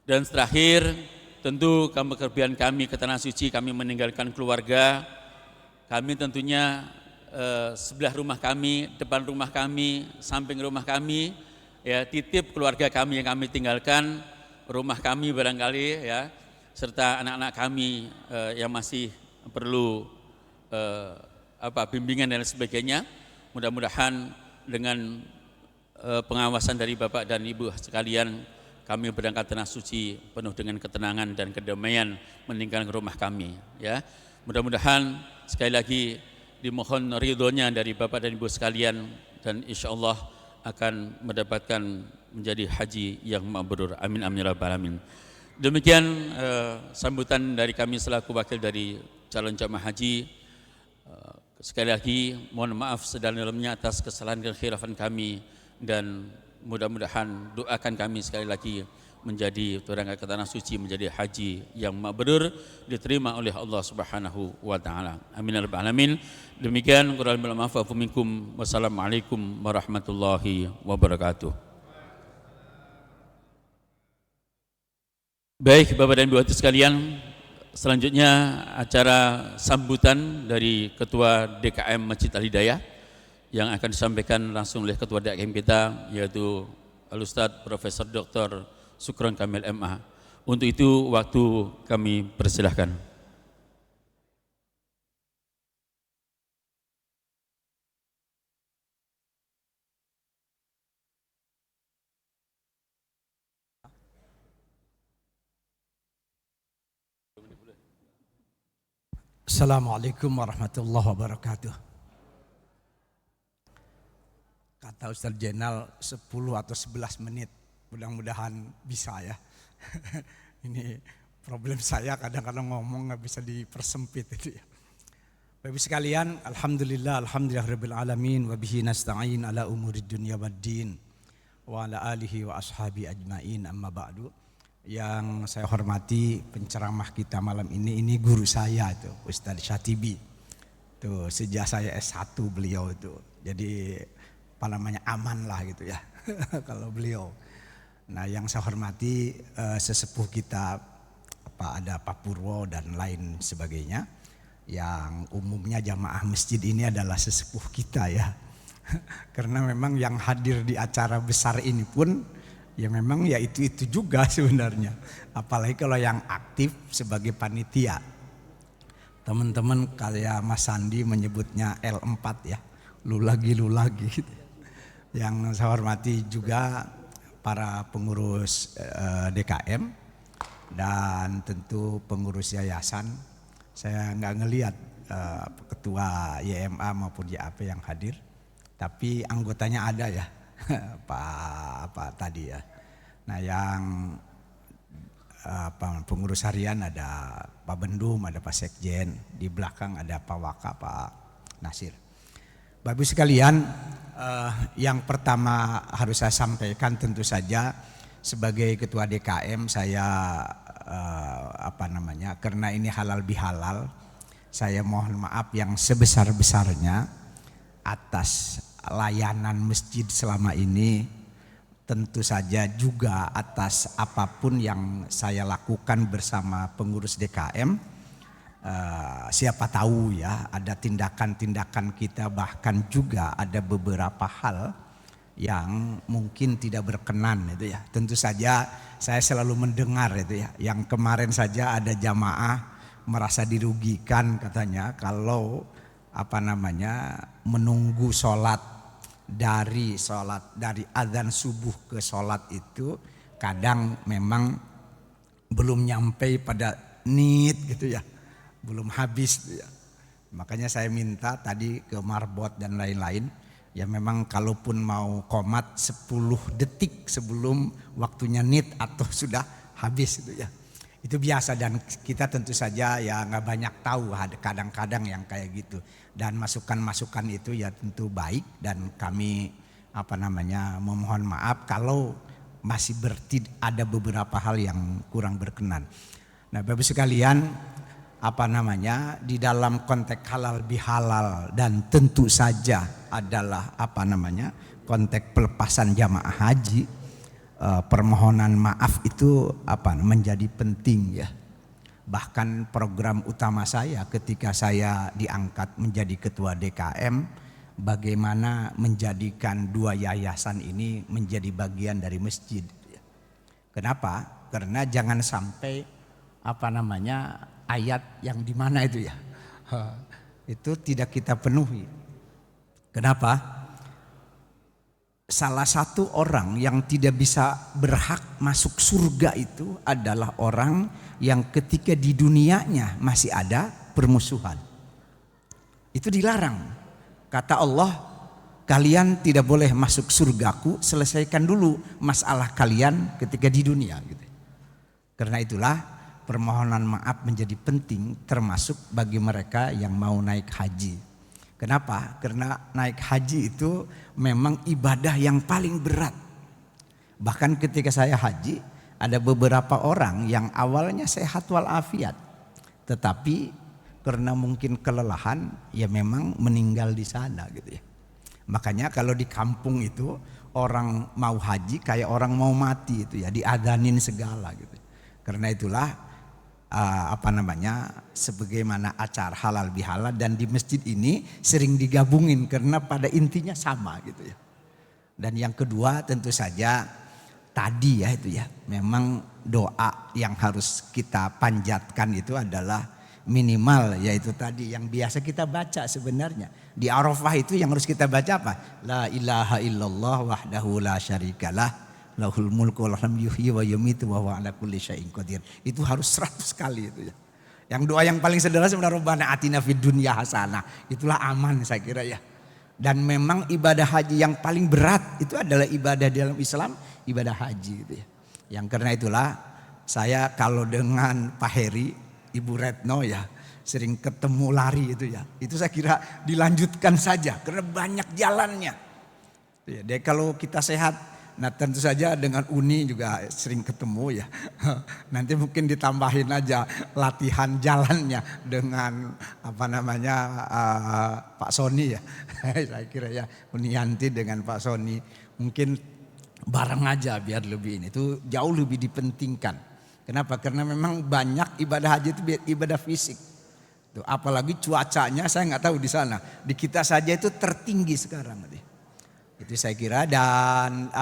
Dan terakhir, tentu kepergian kami ke Tanah Suci, kami meninggalkan keluarga kami, tentunya sebelah rumah kami, depan rumah kami, samping rumah kami, ya, titip keluarga kami yang kami tinggalkan, rumah kami barangkali, ya, serta anak-anak kami yang masih perlu bimbingan dan sebagainya. Mudah-mudahan dengan pengawasan dari Bapak dan Ibu sekalian, kami berangkat Tanah Suci penuh dengan ketenangan dan kedamaian meninggalkan rumah kami, ya. Mudah-mudahan sekali lagi dimohon ridhonya dari Bapak dan Ibu sekalian, dan insya Allah akan mendapatkan menjadi haji yang mabrur. Amin amin ya rabbal alamin. Demikian sambutan dari kami selaku wakil dari calon jamaah haji. Sekali lagi mohon maaf sedalam-dalamnya atas kesalahan dan kekhilafan kami, dan mudah-mudahan doakan kami sekali lagi menjadi berangkat ke Tanah Suci menjadi haji yang mabrur, diterima oleh Allah Subhanahu wa taala. Amin ya rabbal alamin. Demikian, qur'an bil ma'af wa minkum. Wassalamualaikum warahmatullahi wabarakatuh. Baik Bapak dan Ibu sekalian, Selanjutnya acara sambutan dari Ketua DKM Masjid Al-Hidayah yang akan disampaikan langsung oleh Ketua DKM kita, yaitu Al-Ustadz Profesor Dr. Sukron Kamil MA. Untuk itu waktu kami persilahkan. Assalamualaikum warahmatullahi wabarakatuh. Kata Ustaz Jenal 10 atau 11 menit. Mudah-mudahan bisa ya. Ini problem saya, kadang-kadang ngomong nggak bisa dipersempit itu ya. Bapak sekalian, alhamdulillahirabbil alamin wa bihi nasta'in ala umurid dunya waddin wa ala alihi wa ashabi ajmain, amma ba'du. Yang saya hormati penceramah kita malam ini guru saya itu Ustadz Syatibi. Tuh sejak saya S1 beliau itu. Jadi apa namanya, aman lah gitu ya kalau beliau. Nah, yang saya hormati sesepuh kita, ada Pak Purwo dan lain sebagainya, yang umumnya jamaah masjid ini adalah sesepuh kita ya. Karena memang yang hadir di acara besar ini pun ya memang ya itu juga sebenarnya. Apalagi kalau yang aktif sebagai panitia. Teman-teman kayak Mas Sandi menyebutnya L4 ya. Lu lagi gitu. Yang saya hormati juga para pengurus DKM dan tentu pengurus yayasan. Saya nggak ngelihat ketua YMA maupun YAP yang hadir. Tapi anggotanya ada ya. Pak tadi ya. Nah, yang pengurus harian ada Pak Bendum, ada Pak Sekjen, di belakang ada Pak Waka, Pak Nasir. Bapak Ibu sekalian, yang pertama harus saya sampaikan tentu saja sebagai ketua DKM saya karena ini halal bihalal, saya mohon maaf yang sebesar-besarnya atas layanan masjid selama ini, tentu saja juga atas apapun yang saya lakukan bersama pengurus DKM. Siapa tahu ya ada tindakan-tindakan kita, bahkan juga ada beberapa hal yang mungkin tidak berkenan itu ya. Tentu saja saya selalu mendengar itu ya. Yang kemarin saja ada jamaah merasa dirugikan katanya kalau menunggu sholat dari adzan subuh ke sholat itu kadang memang belum nyampe pada nit gitu ya, belum habis gitu ya. Makanya saya minta tadi ke marbot dan lain-lain ya, memang kalaupun mau qomat 10 detik sebelum waktunya nit atau sudah habis gitu ya. Itu biasa dan kita tentu saja ya nggak banyak tahu, kadang-kadang yang kayak gitu. Dan masukan-masukan itu ya tentu baik dan kami memohon maaf kalau masih ada beberapa hal yang kurang berkenan. Nah, Bapak sekalian, di dalam konteks halal bihalal dan tentu saja adalah konteks pelepasan jamaah haji, permohonan maaf itu menjadi penting ya. Bahkan program utama saya ketika saya diangkat menjadi ketua DKM, bagaimana menjadikan dua yayasan ini menjadi bagian dari masjid. Kenapa? Karena jangan sampai ayat yang di mana itu ya, itu tidak kita penuhi. Kenapa? Salah satu orang yang tidak bisa berhak masuk surga itu adalah orang yang ketika di dunianya masih ada permusuhan. Itu dilarang. Kata Allah, kalian tidak boleh masuk surgaku, selesaikan dulu masalah kalian ketika di dunia gitu. Karena itulah permohonan maaf menjadi penting, termasuk bagi mereka yang mau naik haji. Kenapa? Karena naik haji itu memang ibadah yang paling berat. Bahkan ketika saya haji, ada beberapa orang yang awalnya sehat walafiat, tetapi karena mungkin kelelahan ya memang meninggal di sana gitu ya. Makanya kalau di kampung itu orang mau haji kayak orang mau mati itu ya, diadanin segala gitu. Karena itulah sebagaimana acara halal bihalal, dan di masjid ini sering digabungin karena pada intinya sama gitu ya. Dan yang kedua tentu saja tadi ya itu ya, memang doa yang harus kita panjatkan itu adalah minimal, yaitu tadi yang biasa kita baca sebenarnya. Di Arafah itu yang harus kita baca apa? La ilaha illallah wahdahu la syarikalah lahul mulku wa lahul yuhyi wa yumitu wa huwa ala kulli syai'in qadir. Itu harus 100 kali itu ya. Yang doa yang paling sederhana sebenarnya Rabbana atina fid dunya hasanah. Itulah aman saya kira ya. Dan memang ibadah haji yang paling berat itu adalah ibadah dalam Islam, ibadah haji gitu ya. Yang karena itulah saya kalau dengan Pak Heri, Ibu Retno ya sering ketemu lari itu ya. Itu saya kira dilanjutkan saja karena banyak jalannya. Jadi kalau kita sehat, nah tentu saja dengan Uni juga sering ketemu ya. Nanti mungkin ditambahin aja latihan jalannya dengan Pak Sony ya. Saya kira ya Unianti dengan Pak Sony mungkin bareng aja biar lebih ini. Itu jauh lebih dipentingkan. Kenapa? Karena memang banyak ibadah haji itu ibadah fisik. Tuh, apalagi cuacanya saya nggak tahu di sana. Di kita saja itu tertinggi sekarang. Itu saya kira, dan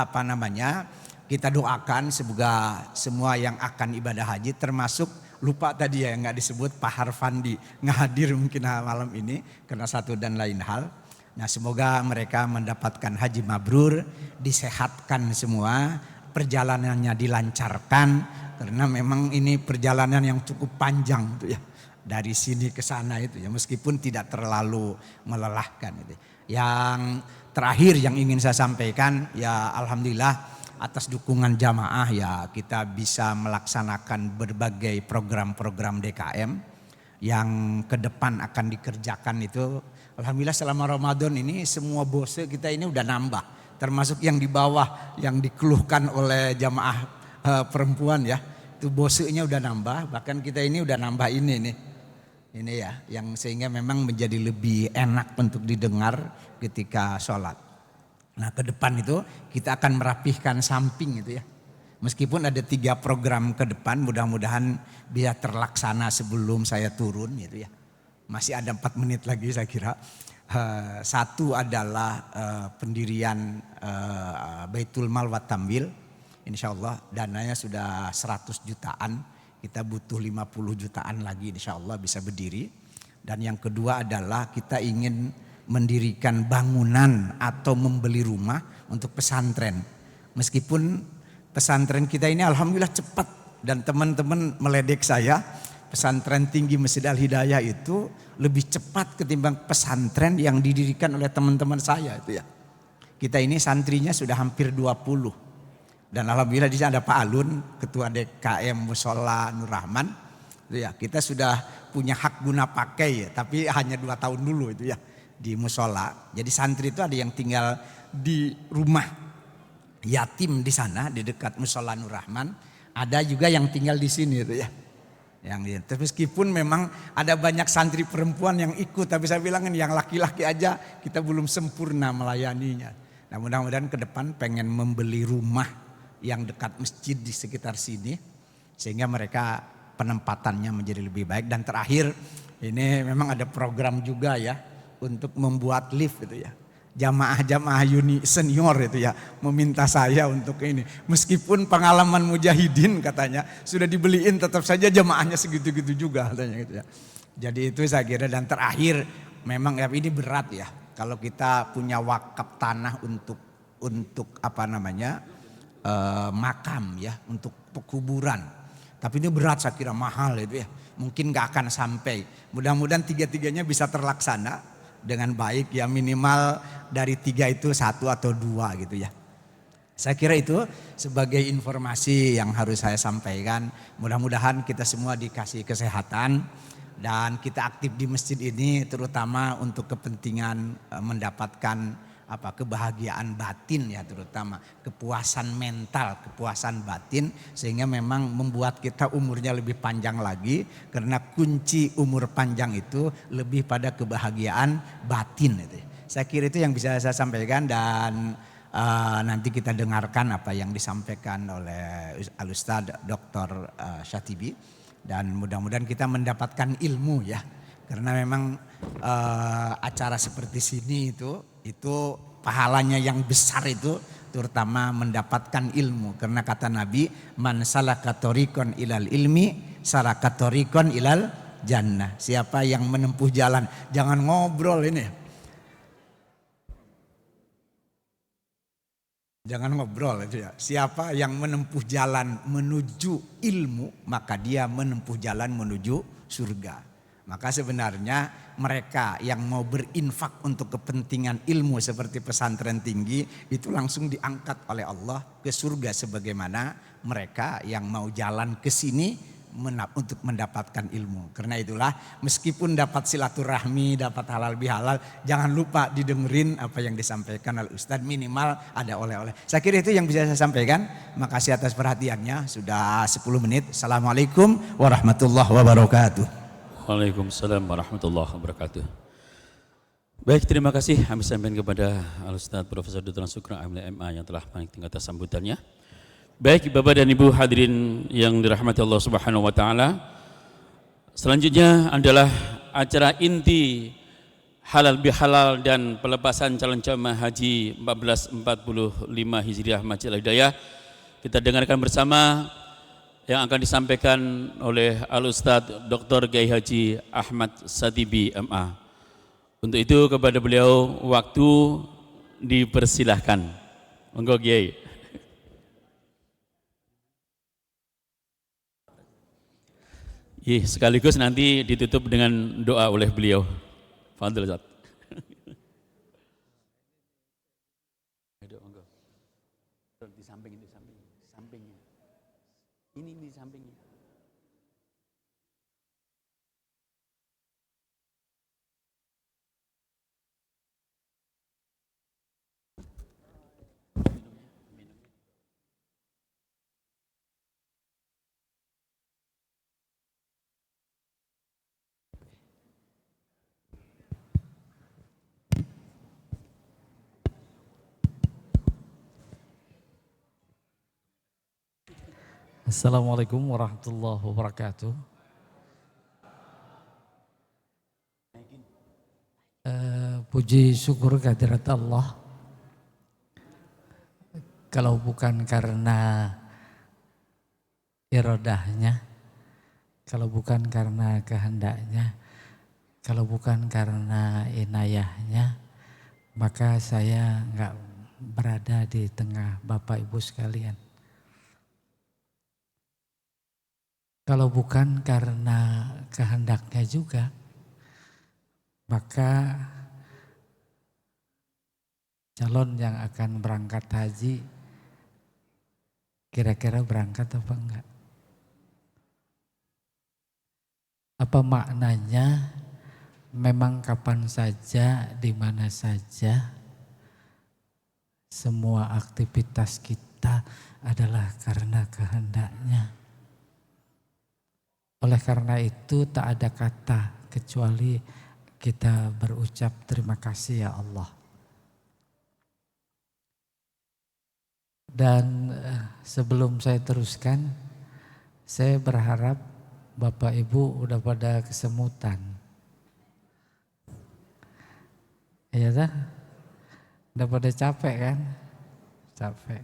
kita doakan semoga semua yang akan ibadah haji, termasuk lupa tadi ya yang nggak disebut Pak Harfandi nggak hadir mungkin malam ini karena satu dan lain hal. Nah semoga mereka mendapatkan haji mabrur, disehatkan semua, perjalanannya dilancarkan karena memang ini perjalanan yang cukup panjang tuh ya, dari sini ke sana itu ya, meskipun tidak terlalu melelahkan itu. Yang terakhir yang ingin saya sampaikan ya, alhamdulillah atas dukungan jamaah ya kita bisa melaksanakan berbagai program-program DKM yang ke depan akan dikerjakan itu. Alhamdulillah selama Ramadan ini semua bose kita ini udah nambah, termasuk yang di bawah yang dikeluhkan oleh jamaah perempuan ya, itu bosenya udah nambah, bahkan kita ini udah nambah ini nih. Ini ya, yang sehingga memang menjadi lebih enak untuk didengar ketika sholat. Nah ke depan itu kita akan merapihkan samping itu ya. Meskipun ada 3 program ke depan, mudah-mudahan bisa terlaksana sebelum saya turun gitu ya. Masih ada 4 menit lagi saya kira. Satu adalah pendirian Baitul Mal wa Tamwil. Insya Allah dananya sudah 100 jutaan. Kita butuh 50 jutaan lagi insya Allah bisa berdiri. Dan yang kedua adalah kita ingin mendirikan bangunan atau membeli rumah untuk pesantren. Meskipun pesantren kita ini alhamdulillah cepat. Dan teman-teman meledek saya, pesantren tinggi Masjid Al-Hidayah itu lebih cepat ketimbang pesantren yang didirikan oleh teman-teman saya itu ya. Kita ini santrinya sudah hampir 20. Dan alhamdulillah di sana ada Pak Alun, Ketua DKM Musola Nur Rahman. Itu ya, kita sudah punya hak guna pakai ya, tapi hanya 2 tahun dulu itu ya di musola. Jadi santri itu ada yang tinggal di rumah yatim di sana di dekat Musola Nur Rahman, ada juga yang tinggal di sini itu ya. Yang meskipun memang ada banyak santri perempuan yang ikut, tapi saya bilangin yang laki-laki aja kita belum sempurna melayaninya. Nah mudah-mudahan ke depan pengen membeli rumah yang dekat masjid di sekitar sini sehingga mereka penempatannya menjadi lebih baik. Dan terakhir ini memang ada program juga ya untuk membuat lift itu ya. Jamaah-jamaah uni senior itu ya meminta saya untuk ini. Meskipun pengalaman mujahidin katanya sudah dibeliin, tetap saja jamaahnya segitu-gitu juga katanya gitu ya. Jadi itu saya kira. Dan terakhir memang ya ini berat ya kalau kita punya wakaf tanah untuk makam ya, untuk pekuburan. Tapi ini berat saya kira, mahal itu ya. Mungkin gak akan sampai. Mudah-mudahan 3-3-nya bisa terlaksana dengan baik ya, minimal dari 3 itu 1 atau 2 gitu ya. Saya kira itu sebagai informasi yang harus saya sampaikan. Mudah-mudahan kita semua dikasih kesehatan dan kita aktif di masjid ini terutama untuk kepentingan mendapatkan kebahagiaan batin ya, terutama kepuasan mental, kepuasan batin, sehingga memang membuat kita umurnya lebih panjang lagi, karena kunci umur panjang itu lebih pada kebahagiaan batin itu. Saya kira itu yang bisa saya sampaikan, dan nanti kita dengarkan apa yang disampaikan oleh Al-Ustadz Dr. Syatibi. Dan mudah-mudahan kita mendapatkan ilmu ya. Karena memang acara seperti sini itu pahalanya yang besar itu terutama mendapatkan ilmu. Karena kata Nabi, man salaka thoriqan ilal ilmi salaka thoriqan ilal jannah. Siapa yang menempuh jalan, jangan ngobrol ini. Jangan ngobrol itu ya. Siapa yang menempuh jalan menuju ilmu, maka dia menempuh jalan menuju surga. Maka sebenarnya mereka yang mau berinfak untuk kepentingan ilmu seperti pesantren tinggi itu langsung diangkat oleh Allah ke surga, sebagaimana mereka yang mau jalan ke sini untuk mendapatkan ilmu. Karena itulah meskipun dapat silaturahmi, dapat halal bihalal, jangan lupa didengerin apa yang disampaikan oleh Ustadz, minimal ada oleh-oleh. Saya kira itu yang bisa saya sampaikan. Makasih atas perhatiannya. Sudah 10 menit. Assalamualaikum warahmatullahi wabarakatuh. Waalaikumsalam warahmatullahi wabarakatuh. Baik, terima kasih kami sampaikan kepada Al-Ustadz Profesor Dr. Sukron Amil MA yang telah menyingkat atas sambutannya. Baik Bapak dan Ibu hadirin yang dirahmati Allah Subhanahu wa taala. Selanjutnya adalah acara inti halal bihalal dan pelepasan calon jamaah haji 1445 Hijriah Masjid Al-Hidayah. Kita dengarkan bersama yang akan disampaikan oleh Al-Ustadz Dr. Kiai Haji Ahmad Satibi MA. Untuk itu kepada beliau waktu dipersilahkan. Monggo Kiai. Sekaligus nanti ditutup dengan doa oleh beliau. Fadhil Ustaz. Di sampingnya. Ini di sampingnya. Assalamualaikum warahmatullahi wabarakatuh. Puji syukur kehadirat Allah. Kalau bukan karena iradahnya, kalau bukan karena kehendaknya, kalau bukan karena inayahnya, maka saya enggak berada di tengah Bapak Ibu sekalian. Kalau bukan karena kehendaknya juga, maka calon yang akan berangkat haji kira-kira berangkat apa enggak? Apa maknanya memang kapan saja, di mana saja, semua aktivitas kita adalah karena kehendaknya. Oleh karena itu tak ada kata kecuali kita berucap terima kasih ya Allah. Dan sebelum saya teruskan, saya berharap Bapak Ibu udah pada kesemutan. Iya dah? Udah pada capek kan? Capek.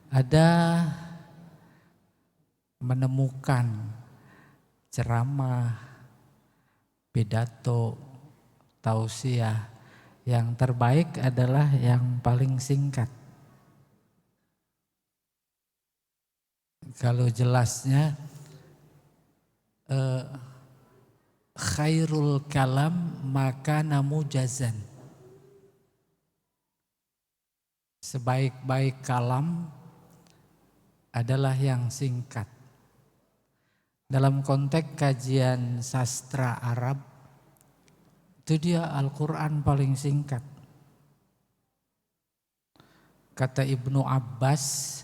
Ada menemukan ceramah, pidato, tausiah yang terbaik adalah yang paling singkat. Kalau jelasnya khairul kalam maka namujazan. Sebaik-baik kalam adalah yang singkat. Dalam konteks kajian sastra Arab, itu dia Al-Quran paling singkat. Kata Ibnu Abbas,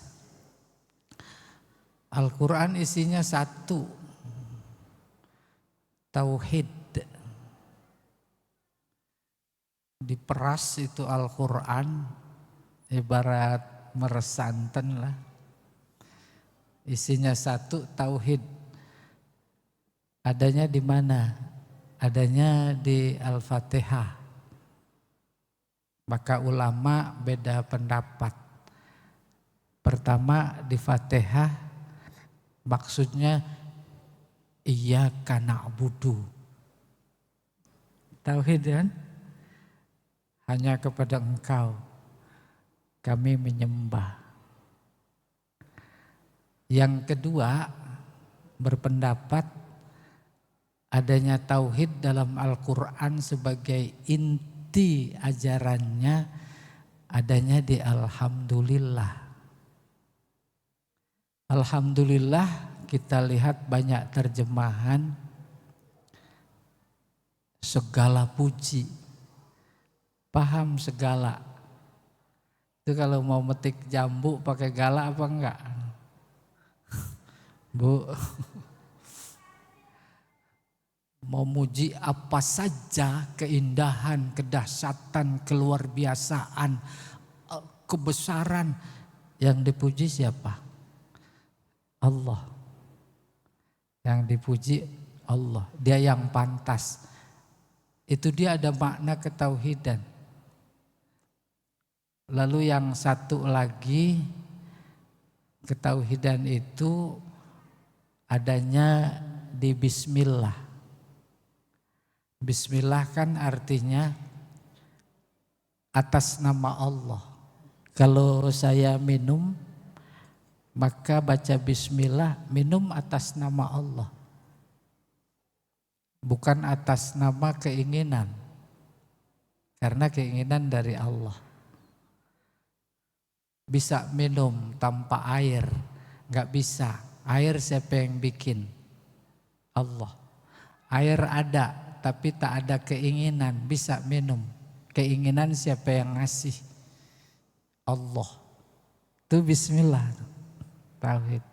Al-Quran isinya satu, tauhid. Diperas itu Al-Quran, ibarat meres santan lah. Isinya satu, tauhid. Adanya di mana? Adanya di Al-Fatihah. Maka ulama beda pendapat. Pertama di Fatihah maksudnya iyyaka na'budu. Tauhid kan? Hanya kepada Engkau kami menyembah. Yang kedua berpendapat adanya tauhid dalam Al-Quran sebagai inti ajarannya adanya di Alhamdulillah. Alhamdulillah kita lihat banyak terjemahan segala puji, paham segala. Itu kalau mau metik jambu pakai gala apa enggak? Bu, mau muji apa saja keindahan, kedahsyatan, keluar biasaan, kebesaran, yang dipuji siapa? Allah. Yang dipuji Allah, dia yang pantas. Itu dia ada makna ketauhidan. Lalu yang satu lagi ketauhidan itu adanya di bismillah. Bismillah kan artinya atas nama Allah. Kalau saya minum maka baca bismillah, minum atas nama Allah. Bukan atas nama keinginan. Karena keinginan dari Allah. Bisa minum tanpa air, enggak bisa. Air siapa yang bikin? Allah. Air ada tapi tak ada keinginan, bisa minum. Keinginan siapa yang ngasih? Allah. Itu bismillah. Tauhid.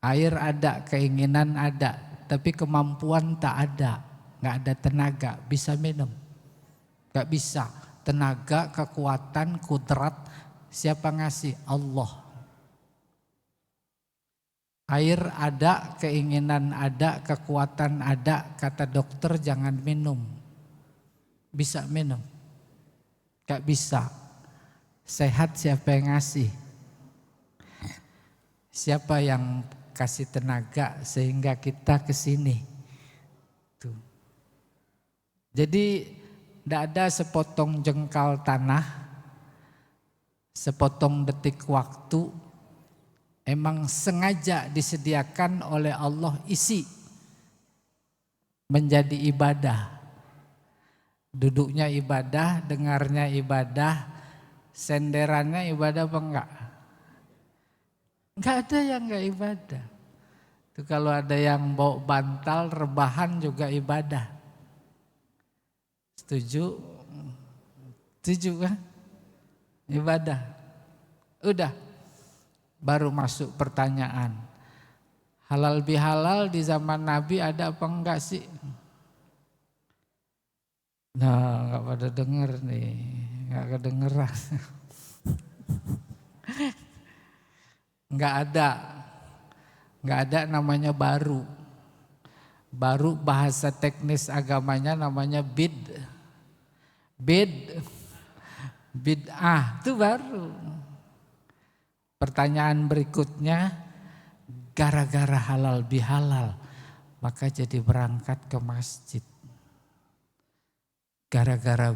Air ada, keinginan ada, tapi kemampuan tak ada. Enggak ada tenaga, bisa minum. Enggak bisa. Tenaga, kekuatan, kudrat, siapa ngasih? Allah. Air ada, keinginan ada, kekuatan ada, kata dokter jangan minum. Bisa minum? Gak bisa. Sehat siapa yang ngasih? Siapa yang kasih tenaga sehingga kita kesini? Tuh. Jadi tidak ada sepotong jengkal tanah, sepotong detik waktu, emang sengaja disediakan oleh Allah isi menjadi ibadah. Duduknya ibadah, dengarnya ibadah, senderannya ibadah apa enggak? Enggak ada yang enggak ibadah. Itu kalau ada yang bawa bantal, rebahan juga ibadah. Setuju? Setuju kan? Ibadah. Udah. Baru masuk pertanyaan. Halal bihalal di zaman Nabi ada apa enggak sih? Nah, enggak pada denger nih. Enggak kedengeran. Enggak ada. Enggak ada namanya baru. Baru bahasa teknis agamanya namanya bid'ah itu baru. Pertanyaan berikutnya, gara-gara halal bihalal maka jadi berangkat ke masjid. Gara-gara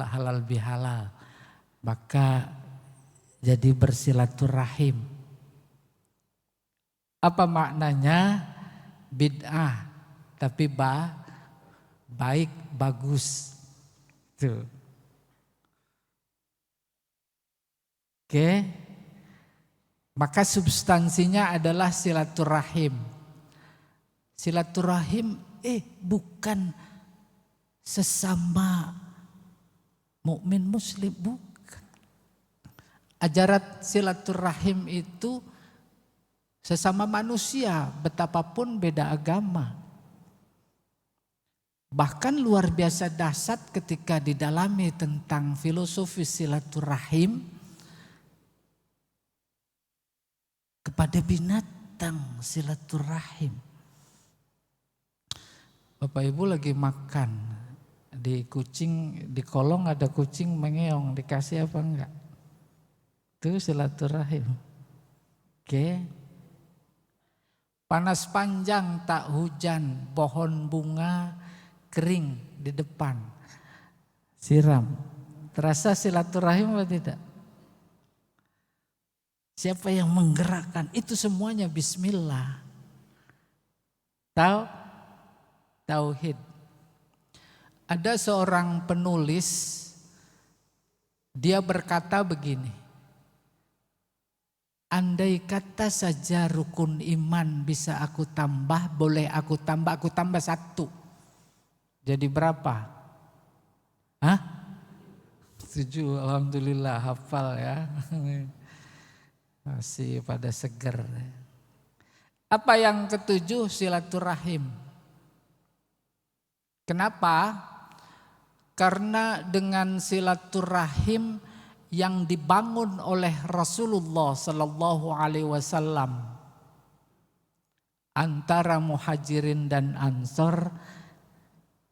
halal bihalal maka jadi bersilaturahim. Apa maknanya? Bid'ah, tapi baik, bagus. Tuh. Oke. Maka substansinya adalah silaturahim. Silaturahim bukan sesama mukmin muslim, bukan. Ajaran silaturahim itu sesama manusia, betapapun beda agama. Bahkan luar biasa dahsyat ketika didalami tentang filosofi silaturahim kepada binatang silaturahim. Bapak Ibu lagi makan, di kolong ada kucing mengeong, dikasih apa enggak? Itu silaturahim. Oke. Panas panjang tak hujan, pohon bunga kering di depan. Siram. Terasa silaturahim atau tidak? Siapa yang menggerakkan? Itu semuanya bismillah. Tauhid. Ada seorang penulis, dia berkata begini. Andai kata saja rukun iman bisa aku tambah, boleh aku tambah 1. Jadi berapa? Hah? 7, alhamdulillah hafal ya. Masih pada seger. Apa yang ketujuh? Silaturahim. Kenapa? Karena dengan silaturahim yang dibangun oleh Rasulullah Sallallahu Alaihi Wasallam antara muhajirin dan ansor,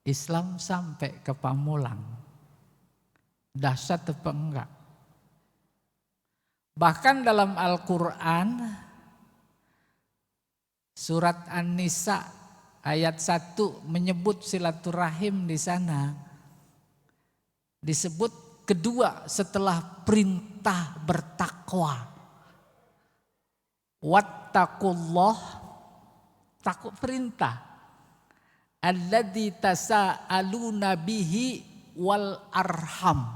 Islam sampai ke Pamulang. Dahsyat apa enggak? Bahkan dalam Al-Quran surat An-Nisa ayat 1 menyebut silaturahim di sana. Disebut kedua setelah perintah bertakwa. Wattaqullah, takut perintah. Alladzi tasaaluna bihi wal arham.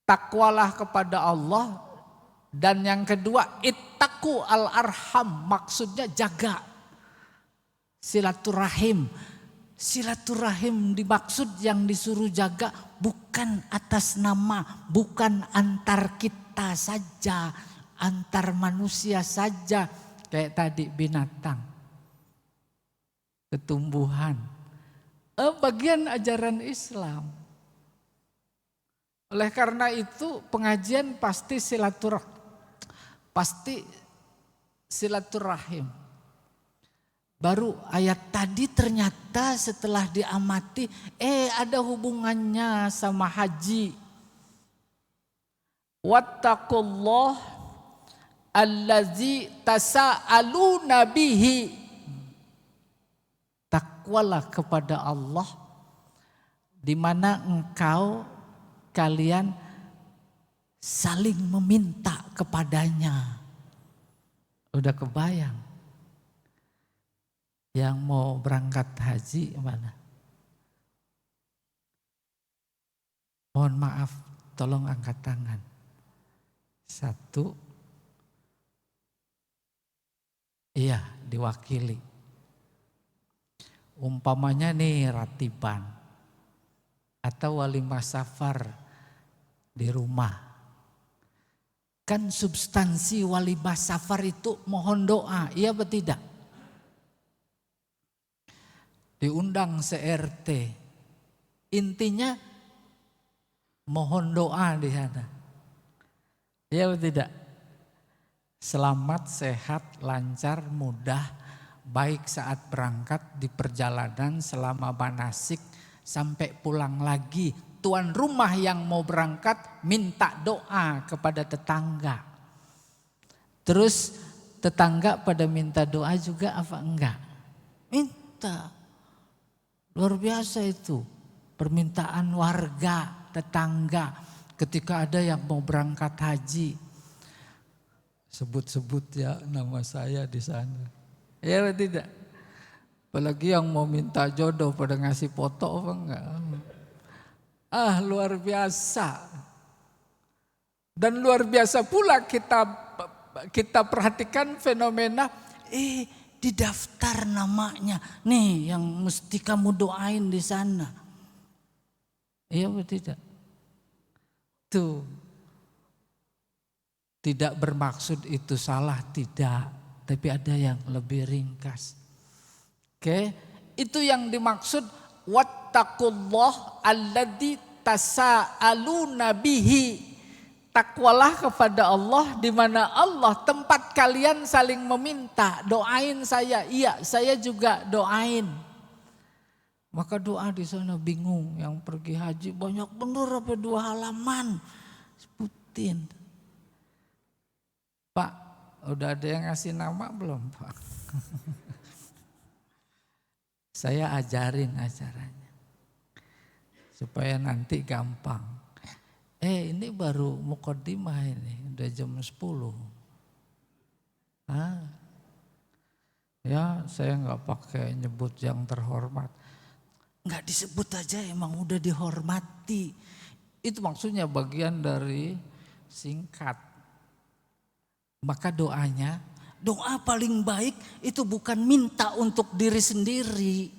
Takwalah kepada Allah, dan yang kedua ittaqu al arham, maksudnya jaga silaturahim. Silaturahim dimaksud yang disuruh jaga bukan atas nama, bukan antar kita saja, antar manusia saja. Kayak tadi binatang, ketumbuhan, bagian ajaran Islam. Oleh karena itu pengajian pasti silaturahim. Baru ayat tadi ternyata setelah diamati, ada hubungannya sama haji. Wattaqullah allazi tasaaluna bihi. Takwalah kepada Allah di mana kalian saling meminta kepadanya. Udah kebayang? Yang mau berangkat haji mana? Mohon maaf, tolong angkat tangan. 1. Iya, diwakili. Umpamanya nih ratiban atau walimah safar di rumah. Kan substansi walimah safar itu mohon doa, iya atau tidak? Diundang se-RT. Intinya mohon doa di sana. Iya atau tidak? Selamat, sehat, lancar, mudah, baik saat berangkat di perjalanan selama manasik sampai pulang lagi. Tuan rumah yang mau berangkat minta doa kepada tetangga. Terus tetangga pada minta doa juga apa enggak? Minta. Luar biasa itu permintaan warga, tetangga ketika ada yang mau berangkat haji. Sebut-sebut ya nama saya di sana. Ya tidak? Apalagi yang mau minta jodoh pada ngasih foto apa enggak? Luar biasa. Dan luar biasa pula kita perhatikan fenomena di daftar namanya. Nih yang mesti kamu doain di sana. Iya atau tidak? Tuh. Tidak bermaksud itu salah, tidak. Tapi ada yang lebih ringkas. Oke, itu yang dimaksud wattaqullah alladzi tasaaluna bihi. takwalah kepada Allah, di mana Allah tempat kalian saling meminta. Doain saya, iya saya juga doain. Maka doa di sana bingung, yang pergi haji banyak bener apa 2 halaman. Sebutin. Pak, udah ada yang ngasih nama belum Pak? Saya ajarin acaranya. Supaya nanti gampang. Ini baru muqaddimah ini, udah jam 10. Ya saya nggak pakai nyebut yang terhormat. Nggak disebut aja emang udah dihormati. Itu maksudnya bagian dari singkat. Maka doanya, doa paling baik itu bukan minta untuk diri sendiri.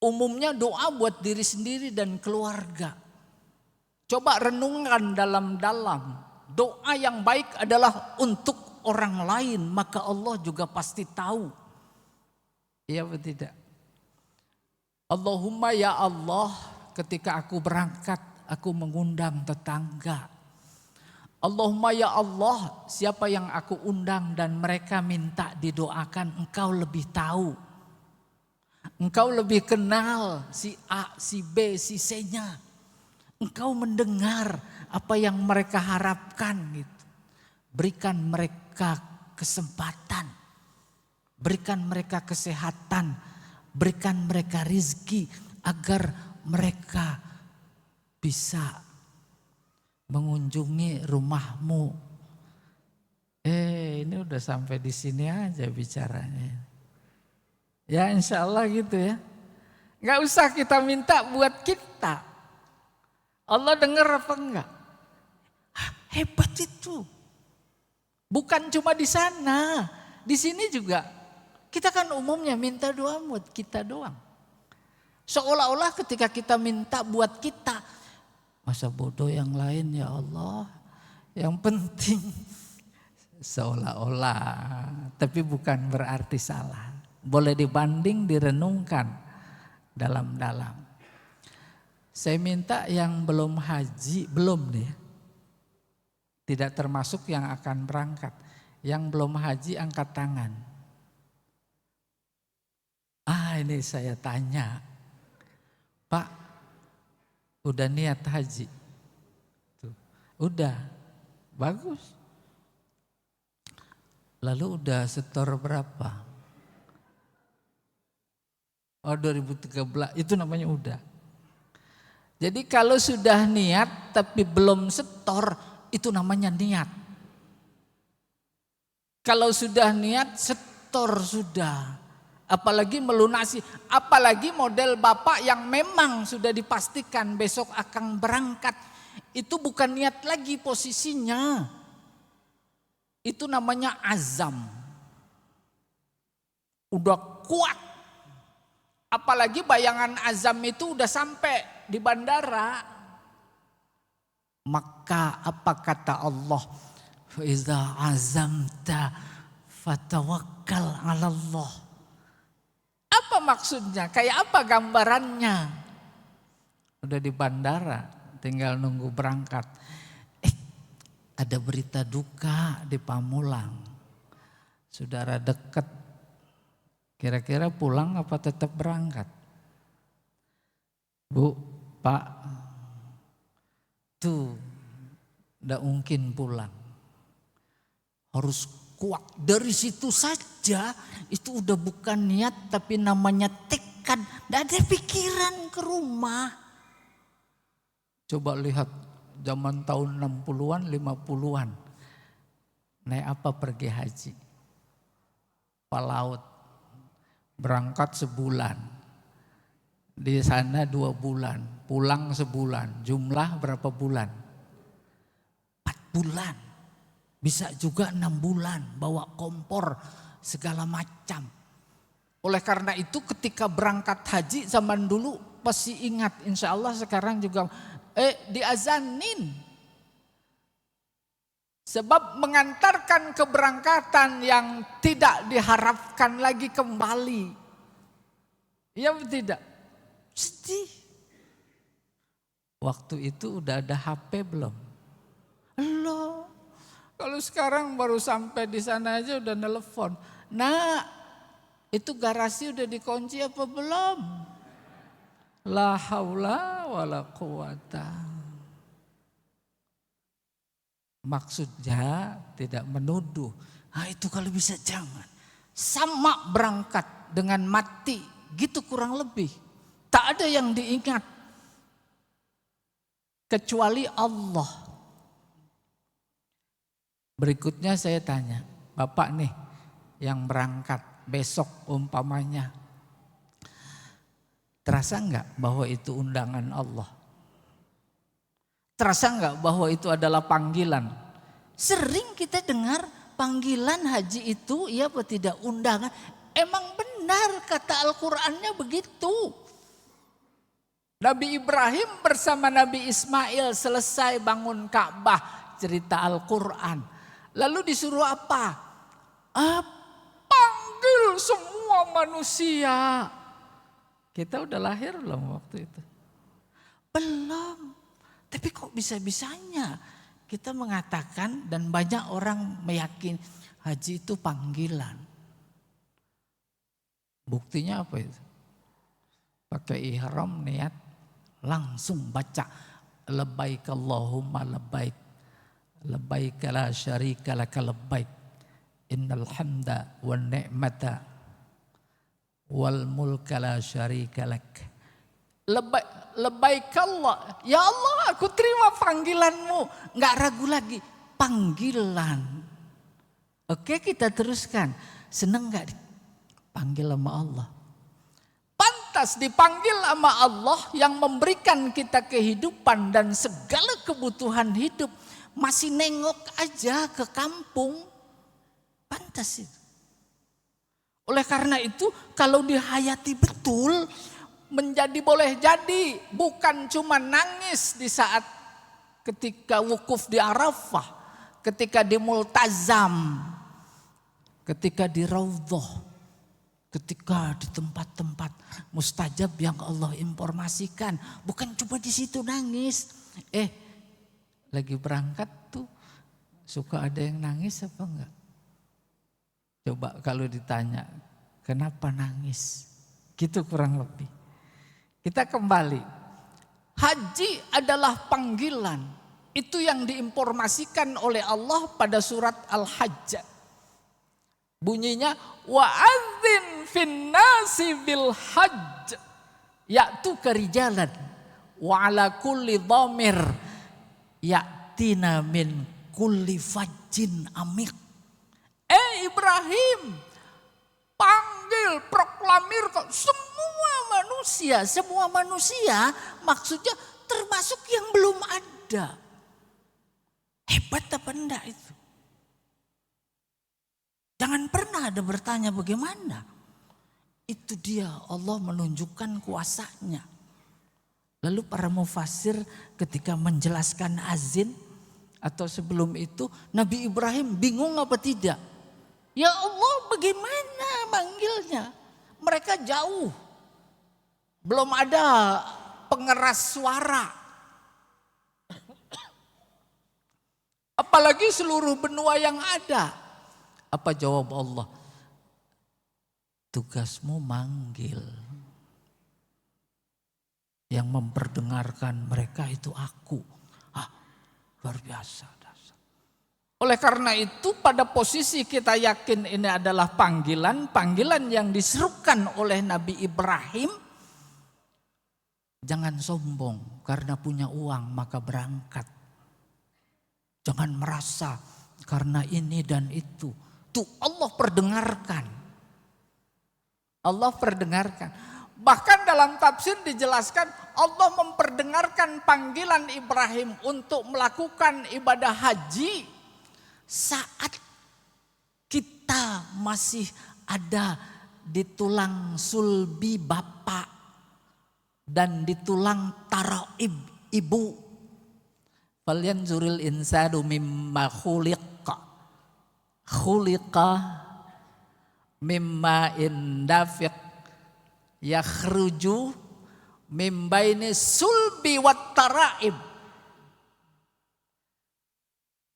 Umumnya doa buat diri sendiri dan keluarga. Coba renungkan dalam-dalam. Doa yang baik adalah untuk orang lain, maka Allah juga pasti tahu. Iya atau tidak? Allahumma ya Allah, ketika aku berangkat, aku mengundang tetangga. Allahumma ya Allah, siapa yang aku undang dan mereka minta didoakan, Engkau lebih tahu. Engkau lebih kenal si A, si B, si C-nya. Engkau mendengar apa yang mereka harapkan gitu. Berikan mereka kesempatan. Berikan mereka kesehatan. Berikan mereka rizki agar mereka bisa mengunjungi rumahmu. Ini udah sampai di sini aja bicaranya. Ya insya Allah gitu ya. Gak usah kita minta buat kita. Allah dengar apa enggak? Hebat itu. Bukan cuma di sana. Di sini juga. Kita kan umumnya minta doa buat kita doang. Seolah-olah ketika kita minta buat kita. Masa bodoh yang lain ya Allah. Yang penting. Seolah-olah. Tapi bukan berarti salah. Boleh dibanding, direnungkan dalam-dalam. Saya minta yang belum haji, belum nih. Tidak termasuk yang akan berangkat. Yang belum haji angkat tangan. Ini saya tanya. Pak, udah niat haji? Tuh, udah, bagus. Lalu udah setor berapa? 2013, itu namanya udah. Jadi kalau sudah niat tapi belum setor, itu namanya niat. Kalau sudah niat, setor sudah. Apalagi melunasi, apalagi model bapak yang memang sudah dipastikan besok akan berangkat. Itu bukan niat lagi posisinya. Itu namanya azam. Udah kuat. Apalagi bayangan azam itu udah sampai di bandara. Maka apa kata Allah? Faiza azamta fatawakkal 'ala Allah. Apa maksudnya? Kayak apa gambarannya? Udah di bandara, tinggal nunggu berangkat. Ada berita duka di Pamulang. Saudara dekat. Kira-kira pulang apa tetap berangkat? Bu, Pak, tuh tidak mungkin pulang. Harus kuat. Dari situ saja itu udah bukan niat tapi namanya tekad. Tidak ada pikiran ke rumah. Coba lihat zaman tahun 60-an, 50-an. Naik apa pergi haji? Kapal laut. Berangkat sebulan, di sana 2 bulan, pulang sebulan, jumlah berapa bulan? 4 bulan, bisa juga 6 bulan, bawa kompor segala macam. Oleh karena itu ketika berangkat haji zaman dulu pasti ingat, insya Allah sekarang juga diazanin. Sebab mengantarkan keberangkatan yang tidak diharapkan lagi kembali. Iya atau tidak? Sedih. Waktu itu udah ada HP belum? Belum. Kalau sekarang baru sampai di sana aja udah nelpon. Nah, itu garasi udah dikunci apa belum? La haula wala quwata. Maksudnya tidak menuduh. Ah, itu kalau bisa jangan. Sama berangkat dengan mati, gitu kurang lebih. Tak ada yang diingat kecuali Allah. Berikutnya saya tanya, Bapak nih yang berangkat besok umpamanya, terasa enggak bahwa itu undangan Allah? Terasa enggak bahwa itu adalah panggilan? Sering kita dengar panggilan haji itu, iya apa tidak, undangan. Emang benar kata Al-Qur'annya begitu. Nabi Ibrahim bersama Nabi Ismail selesai bangun Ka'bah, cerita Al-Qur'an. Lalu disuruh apa? Panggil semua manusia. Kita udah lahir belum waktu itu? Belum. Tapi kok bisa-bisanya kita mengatakan dan banyak orang meyakini haji itu panggilan. Buktinya apa itu? Pakai ihram niat langsung baca labbaik Allahumma labbaik. Labbaik la syarika laka labbaik. Innal hamda wan ni'mata wal mulka la syarika lak. Labbaik Allah. Ya Allah, aku terima panggilanmu. Enggak ragu lagi, panggilan. Oke, kita teruskan. Senang enggak dipanggil sama Allah? Pantas dipanggil sama Allah yang memberikan kita kehidupan dan segala kebutuhan hidup. Masih nengok aja ke kampung. Pantas itu. Oleh karena itu kalau dihayati betul, menjadi boleh jadi bukan cuma nangis di saat ketika wukuf di Arafah, ketika di Multazam, ketika di Raudhah, ketika di tempat-tempat mustajab yang Allah informasikan. Bukan cuma di situ nangis. Lagi berangkat tuh suka ada yang nangis apa enggak? Coba kalau ditanya, kenapa nangis? Gitu kurang lebih. Kita kembali. Haji adalah panggilan. Itu yang diinformasikan oleh Allah pada surat Al-Hajj. Bunyinya wa'adzin finnasi bil hajj ya'tuka rijalan wa ala kulli dhamir ya'tina min kulli fajjin amik. Ibrahim, panggil, proklamir semua manusia maksudnya termasuk yang belum ada. Hebat apa enggak itu? Jangan pernah ada bertanya bagaimana. Itu dia, Allah menunjukkan kuasanya. Lalu para mufassir ketika menjelaskan azin atau sebelum itu, Nabi Ibrahim bingung apa tidak? Ya Allah, bagaimana manggilnya? Mereka jauh. Belum ada pengeras suara. Apalagi seluruh benua yang ada. Apa jawab Allah? Tugasmu manggil. Yang memperdengarkan mereka itu aku. Luar biasa. Oleh karena itu pada posisi kita yakin ini adalah panggilan yang diserukan oleh Nabi Ibrahim. Jangan sombong karena punya uang maka berangkat. Jangan merasa karena ini dan itu. Tuh Allah perdengarkan. Allah perdengarkan. Bahkan dalam tafsir dijelaskan Allah memperdengarkan panggilan Ibrahim untuk melakukan ibadah haji saat kita masih ada di tulang sulbi bapak dan di tulang taraib ibu. Falyanzuril insanu mimma khuliqa. Khuliqa mimma indafiq yakhruju Mimbaini sulbi wat taraib.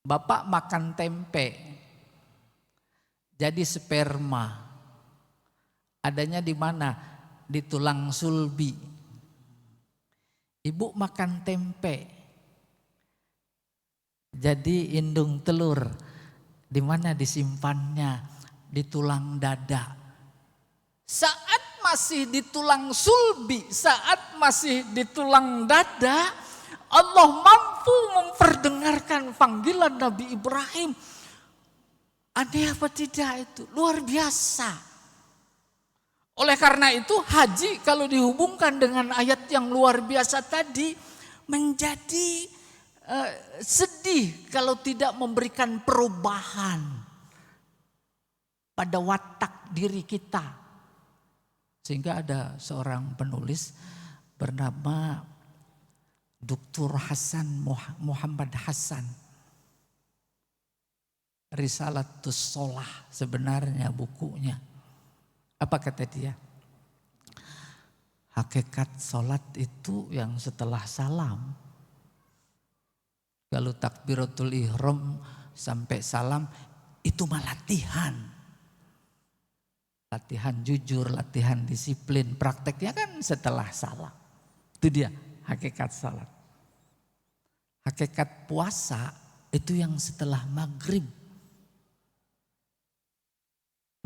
Bapak makan tempe, jadi sperma. Adanya di mana? Di tulang sulbi. Ibu makan tempe, jadi indung telur. Di mana disimpannya? Di tulang dada. Saat masih di tulang sulbi, saat masih di tulang dada, Allah mampu memperdengarkan panggilan Nabi Ibrahim. Aneh apa tidak itu? Luar biasa. Oleh karena itu haji kalau dihubungkan dengan ayat yang luar biasa tadi menjadi sedih kalau tidak memberikan perubahan pada watak diri kita. Sehingga ada seorang penulis bernama Dr. Hasan Muhammad Hasan. Risalatus Sholah sebenarnya bukunya. Apa kata dia? Hakikat sholat itu yang setelah salam. Kalau takbiratul ihram sampai salam itu mah latihan. Latihan jujur, latihan disiplin. Prakteknya kan setelah salam. Itu dia hakikat salat. Hakikat puasa itu yang setelah maghrib.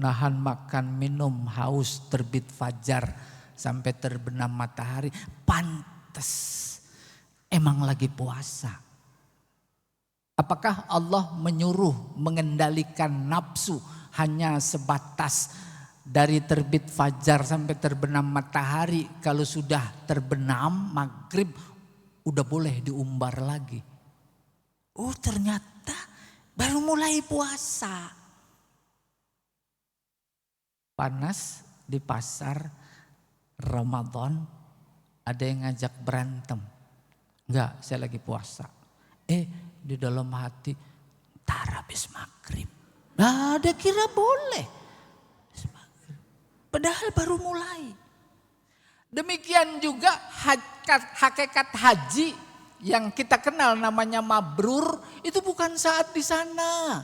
Nahan makan, minum, haus, terbit fajar sampai terbenam matahari. Pantes emang lagi puasa. Apakah Allah menyuruh mengendalikan nafsu hanya sebatas dari terbit fajar sampai terbenam matahari? Kalau sudah terbenam maghrib udah boleh diumbar lagi. Oh ternyata baru mulai puasa. Panas di pasar Ramadan ada yang ngajak berantem. Enggak, saya lagi puasa. Di dalam hati tar habis maghrib. Nah, ada kira boleh. Padahal baru mulai. Demikian juga hakikat haji yang kita kenal namanya mabrur itu bukan saat di sana.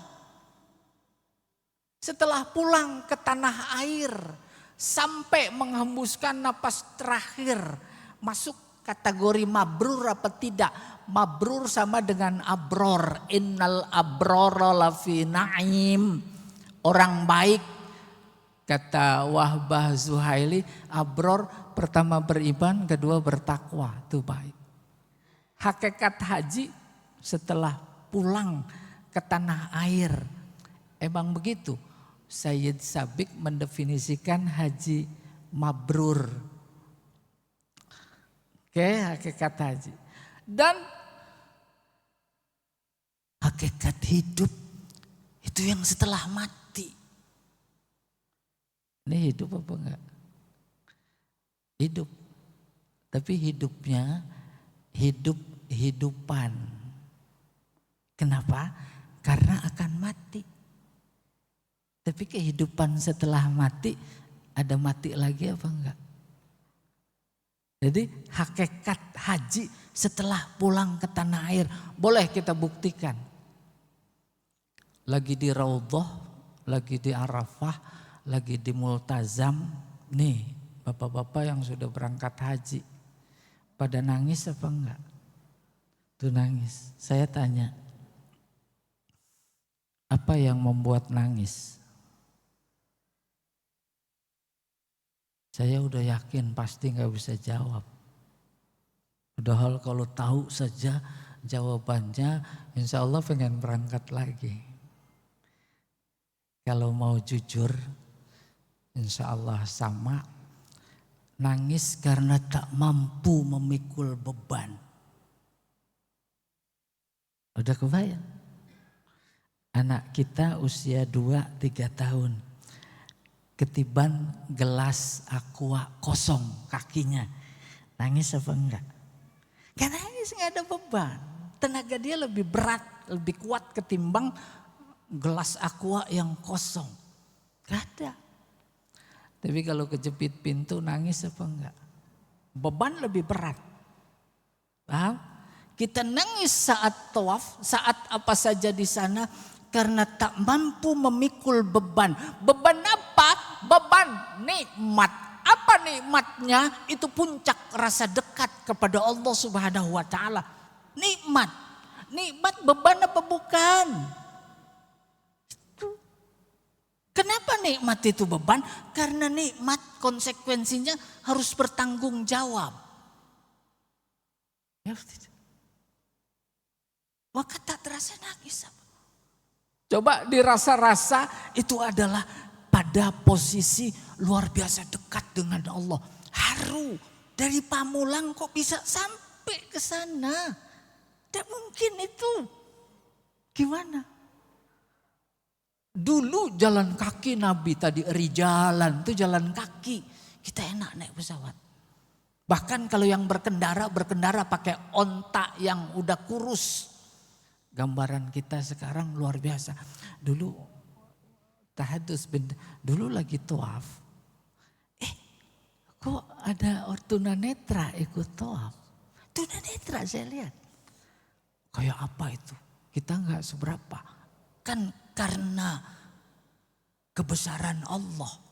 Setelah pulang ke tanah air sampai menghembuskan napas terakhir masuk kategori mabrur apa tidak? Mabrur sama dengan abror. Innal abrora lafi na'im. Orang baik kata Wahbah Zuhaili, abror pertama beriman, kedua bertakwa, itu baik. Hakikat haji setelah pulang ke tanah air. Emang begitu. Sayyid Sabiq mendefinisikan haji mabrur. Oke, hakikat haji. Dan hakikat hidup itu yang setelah mati. Ini hidup apa enggak? Hidup. Tapi hidupnya hidupan. Kenapa? Karena akan mati. Tapi kehidupan setelah mati, ada mati lagi apa enggak? Jadi hakikat haji setelah pulang ke tanah air, boleh kita buktikan. Lagi di Raudhah, lagi di Arafah, lagi di Multazam. Nih bapak-bapak yang sudah berangkat haji, pada nangis apa enggak? Tuh nangis. Saya tanya, apa yang membuat nangis? Saya udah yakin pasti gak bisa jawab. Padahal kalau tahu saja jawabannya, insya Allah pengen berangkat lagi. Kalau mau jujur, insya Allah sama. Nangis karena tak mampu memikul beban. Udah kebayang? Anak kita usia 2-3 tahun. Ketiban gelas aqua kosong kakinya. Nangis apa enggak? Gak nangis, gak ada beban. Tenaga dia lebih berat, lebih kuat ketimbang gelas aqua yang kosong. Gak ada. Tapi kalau kejepit pintu nangis apa enggak? beban lebih berat. Paham? Kita nangis saat tawaf, saat apa saja di sana karena tak mampu memikul beban. Beban apa? Beban nikmat. Apa nikmatnya? Itu puncak rasa dekat kepada Allah Subhanahu wa taala. Nikmat. Nikmat beban apa bukan? Kenapa nikmat itu beban? Karena nikmat konsekuensinya harus bertanggung jawab. Ya, maka tak terasa nangis. Coba dirasa-rasa itu adalah pada posisi luar biasa dekat dengan Allah. Haru dari Pamulang kok bisa sampai ke sana. Tidak mungkin itu. Gimana? Dulu jalan kaki Nabi tadi jalan itu jalan kaki. Kita enak naik pesawat. Bahkan kalau yang berkendara pakai onta yang udah kurus. Gambaran kita sekarang luar biasa. Dulu tahadus dulu lagi tawaf. Kok ada tunanetra ikut tawaf? Tunanetra saya lihat. Kayak apa itu? Kita nggak seberapa. Kan karena kebesaran Allah.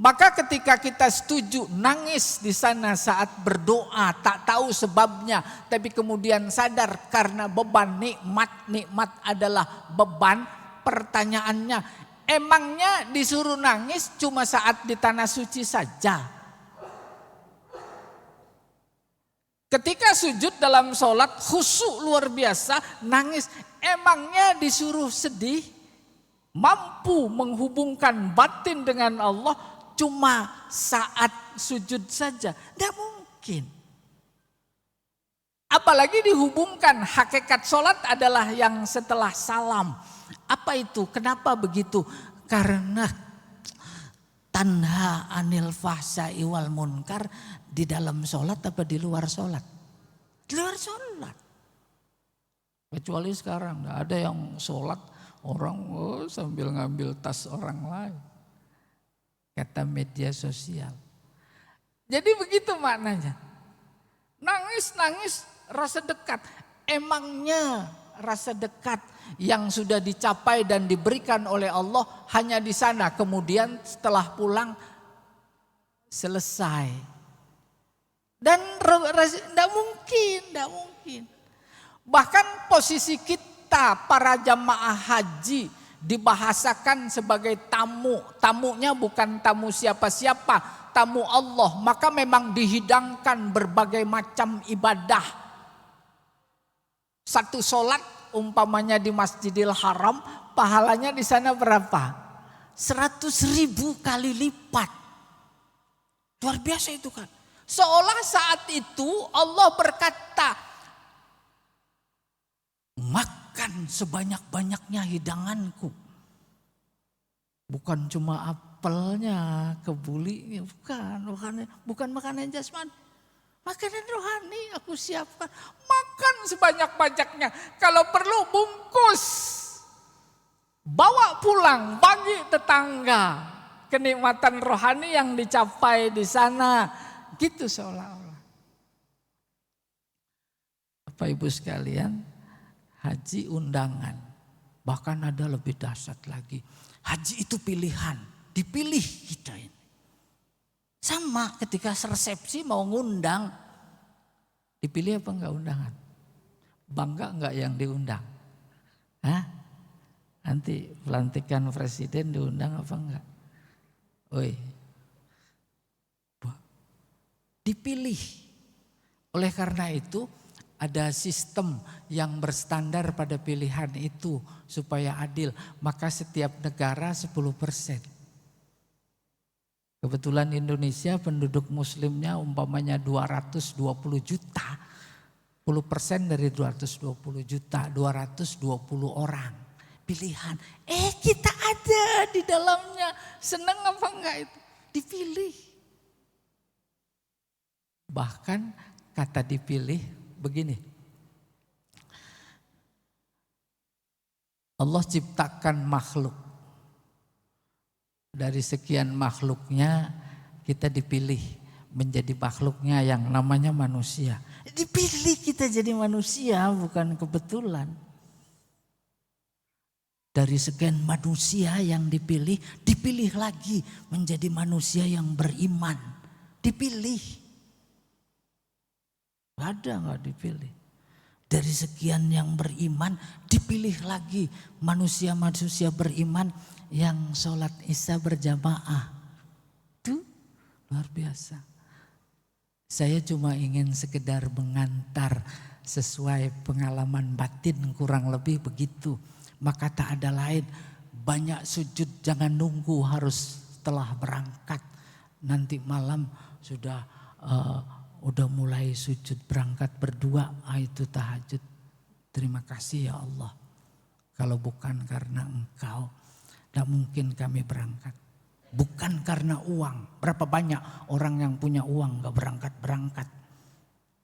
Maka ketika kita setuju nangis di sana saat berdoa, tak tahu sebabnya, tapi kemudian sadar karena beban nikmat adalah beban. Pertanyaannya, emangnya disuruh nangis cuma saat di tanah suci saja? Ketika sujud dalam sholat khusyuk luar biasa, nangis, emangnya disuruh sedih? Mampu menghubungkan batin dengan Allah cuma saat sujud saja? Tidak mungkin. Apalagi dihubungkan hakikat sholat adalah yang setelah salam. Apa itu? Kenapa begitu? Karena tanha anil fahsai wal munkar di dalam sholat apa di luar sholat? Di luar sholat. Kecuali sekarang nggak ada yang sholat orang sambil ngambil tas orang lain. Kata media sosial. Jadi begitu maknanya. Nangis rasa dekat. Emangnya rasa dekat yang sudah dicapai dan diberikan oleh Allah hanya di sana. Kemudian setelah pulang selesai. Dan tidak mungkin. Bahkan posisi kita para jamaah haji dibahasakan sebagai tamu. Tamunya bukan tamu siapa-siapa, tamu Allah. Maka memang dihidangkan berbagai macam ibadah. Satu sholat umpamanya di Masjidil Haram, pahalanya di sana berapa? 100.000 kali lipat. Luar biasa itu kan. Seolah saat itu Allah berkata, makan sebanyak-banyaknya hidanganku. Bukan cuma apelnya, kebulinya, bukan makanan jasmani. Makanan rohani aku siapkan. Makan sebanyak-banyaknya. Kalau perlu bungkus. Bawa pulang bagi tetangga. Kenikmatan rohani yang dicapai di sana. Gitu seolah-olah. Bapak Ibu sekalian, haji undangan. Bahkan ada lebih dahsyat lagi. Haji itu pilihan. Dipilih kita ini. Sama ketika resepsi mau ngundang. Dipilih apa enggak undangan? Bangga enggak yang diundang? Hah? Nanti pelantikan presiden diundang apa enggak? Oi. Dipilih. Oleh karena itu ada sistem yang berstandar pada pilihan itu supaya adil. Maka setiap negara 10%. Kebetulan Indonesia penduduk muslimnya umpamanya 220 juta. 10% dari 220 juta, 220 orang. Pilihan. Kita ada di dalamnya. Senang apa enggak itu? Dipilih. Bahkan kata dipilih begini. Allah ciptakan makhluk. Dari sekian makhluknya kita dipilih. menjadi makhluknya yang namanya manusia. Dipilih kita jadi manusia, bukan kebetulan. Dari sekian manusia yang dipilih, dipilih lagi menjadi manusia yang beriman. Dipilih. Ada nggak dipilih? Dari sekian yang beriman, dipilih lagi manusia-manusia beriman yang sholat isya berjamaah. Itu luar biasa. Saya cuma ingin sekedar mengantar sesuai pengalaman batin, kurang lebih begitu. Maka tak ada lain, banyak sujud, jangan nunggu harus setelah berangkat. Nanti malam sudah udah mulai sujud berangkat berdua, itu tahajud. Terima kasih ya Allah. Kalau bukan karena Engkau, tidak mungkin kami berangkat. Bukan karena uang. Berapa banyak orang yang punya uang gak berangkat-berangkat.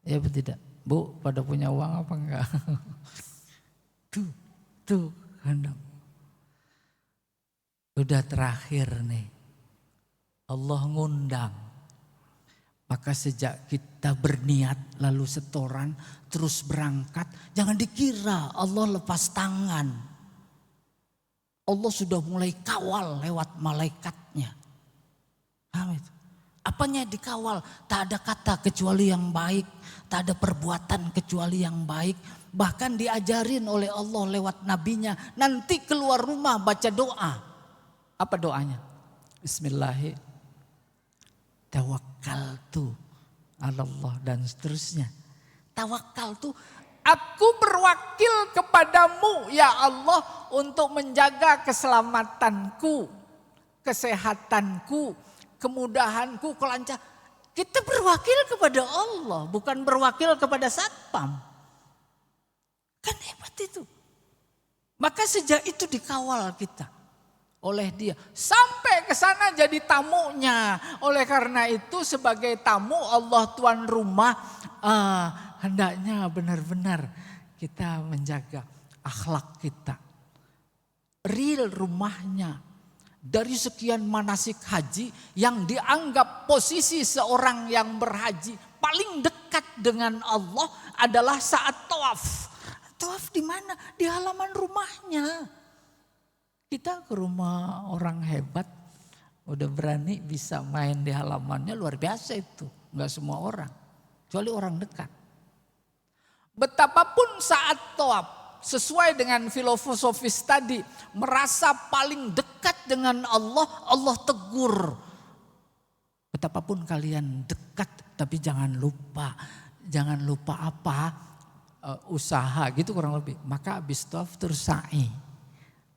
Ya betul tidak? Bu, pada punya uang apa enggak? Tuh. Udah terakhir nih, Allah ngundang. Maka sejak kita berniat lalu setoran terus berangkat, jangan dikira Allah lepas tangan. Allah sudah mulai kawal lewat malaikatnya. Apanya dikawal? Tak ada kata kecuali yang baik, tak ada perbuatan kecuali yang baik. Bahkan diajarin oleh Allah lewat nabinya, nanti keluar rumah baca doa. Apa doanya? Bismillahirrahmanirrahim. Tawakkaltu 'ala Allah dan seterusnya. Tawakkaltu, aku berwakil kepadamu ya Allah untuk menjaga keselamatanku, kesehatanku, kemudahanku, kelancaran. Kita berwakil kepada Allah, bukan berwakil kepada satpam. Kan hebat itu. Maka sejak itu dikawal kita oleh Dia sampai ke sana jadi tamunya. Oleh karena itu sebagai tamu Allah tuan rumah, hendaknya benar-benar kita menjaga akhlak kita. Real rumahnya. Dari sekian manasik haji yang dianggap posisi seorang yang berhaji paling dekat dengan Allah adalah saat tawaf. Tawaf di mana? Di halaman rumahnya. Kita ke rumah orang hebat, udah berani bisa main di halamannya, luar biasa itu. Enggak semua orang, kecuali orang dekat. Betapapun saat tawaf, sesuai dengan filosofis tadi, merasa paling dekat dengan Allah, Allah tegur. Betapapun kalian dekat, tapi jangan lupa apa? Usaha gitu kurang lebih. Maka habis tawaf terus sa'i.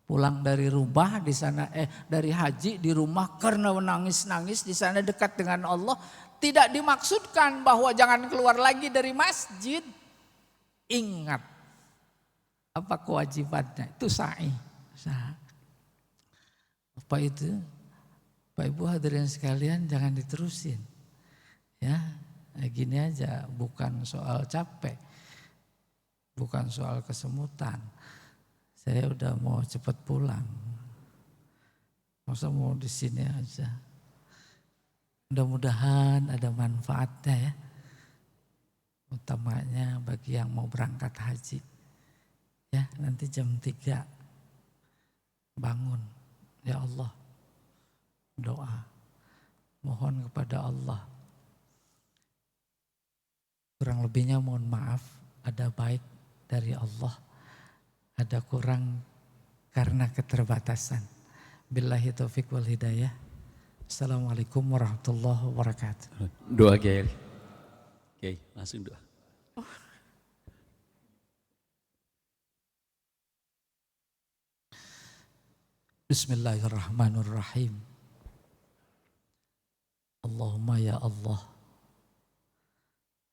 Pulang dari rumah di sana dari haji di rumah karena menangis-nangis di sana dekat dengan Allah, tidak dimaksudkan bahwa jangan keluar lagi dari masjid. Ingat apa kewajibannya? Itu sa'i. Apa itu? Pak Ibu hadirin sekalian, jangan diterusin. Ya, gini aja, bukan soal capek. Bukan soal kesemutan. Saya udah mau cepat pulang. Masa mau di sini aja. Mudah-mudahan ada manfaatnya ya. Utamanya bagi yang mau berangkat haji. Ya, nanti jam 3 bangun. Ya Allah, doa. Mohon kepada Allah. Kurang lebihnya mohon maaf, ada baik dari Allah, ada kurang karena keterbatasan. Billahi taufiq wal hidayah. Assalamualaikum warahmatullahi wabarakatuh. Doa Kiai. Kiai, langsung doa. Bismillahirrahmanirrahim. Allahumma ya Allah,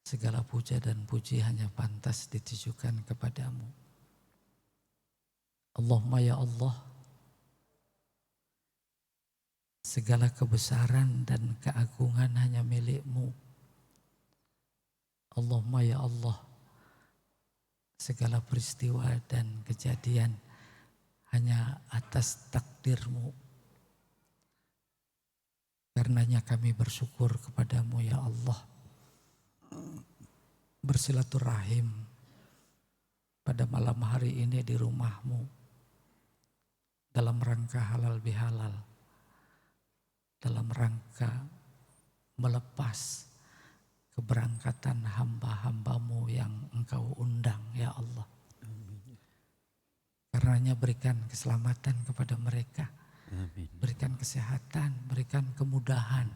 segala puja dan puji hanya pantas ditujukan kepadamu. Allahumma ya Allah, segala kebesaran dan keagungan hanya milik-Mu. Allahumma ya Allah, segala peristiwa dan kejadian hanya atas takdir-Mu. Karenanya kami bersyukur kepadamu ya Allah. Bersilaturahim pada malam hari ini di rumahmu dalam rangka halal bihalal, dalam rangka melepas keberangkatan hamba-hambamu yang engkau undang ya Allah. Karenanya berikan keselamatan kepada mereka. Amin. Berikan kesehatan, berikan kemudahan,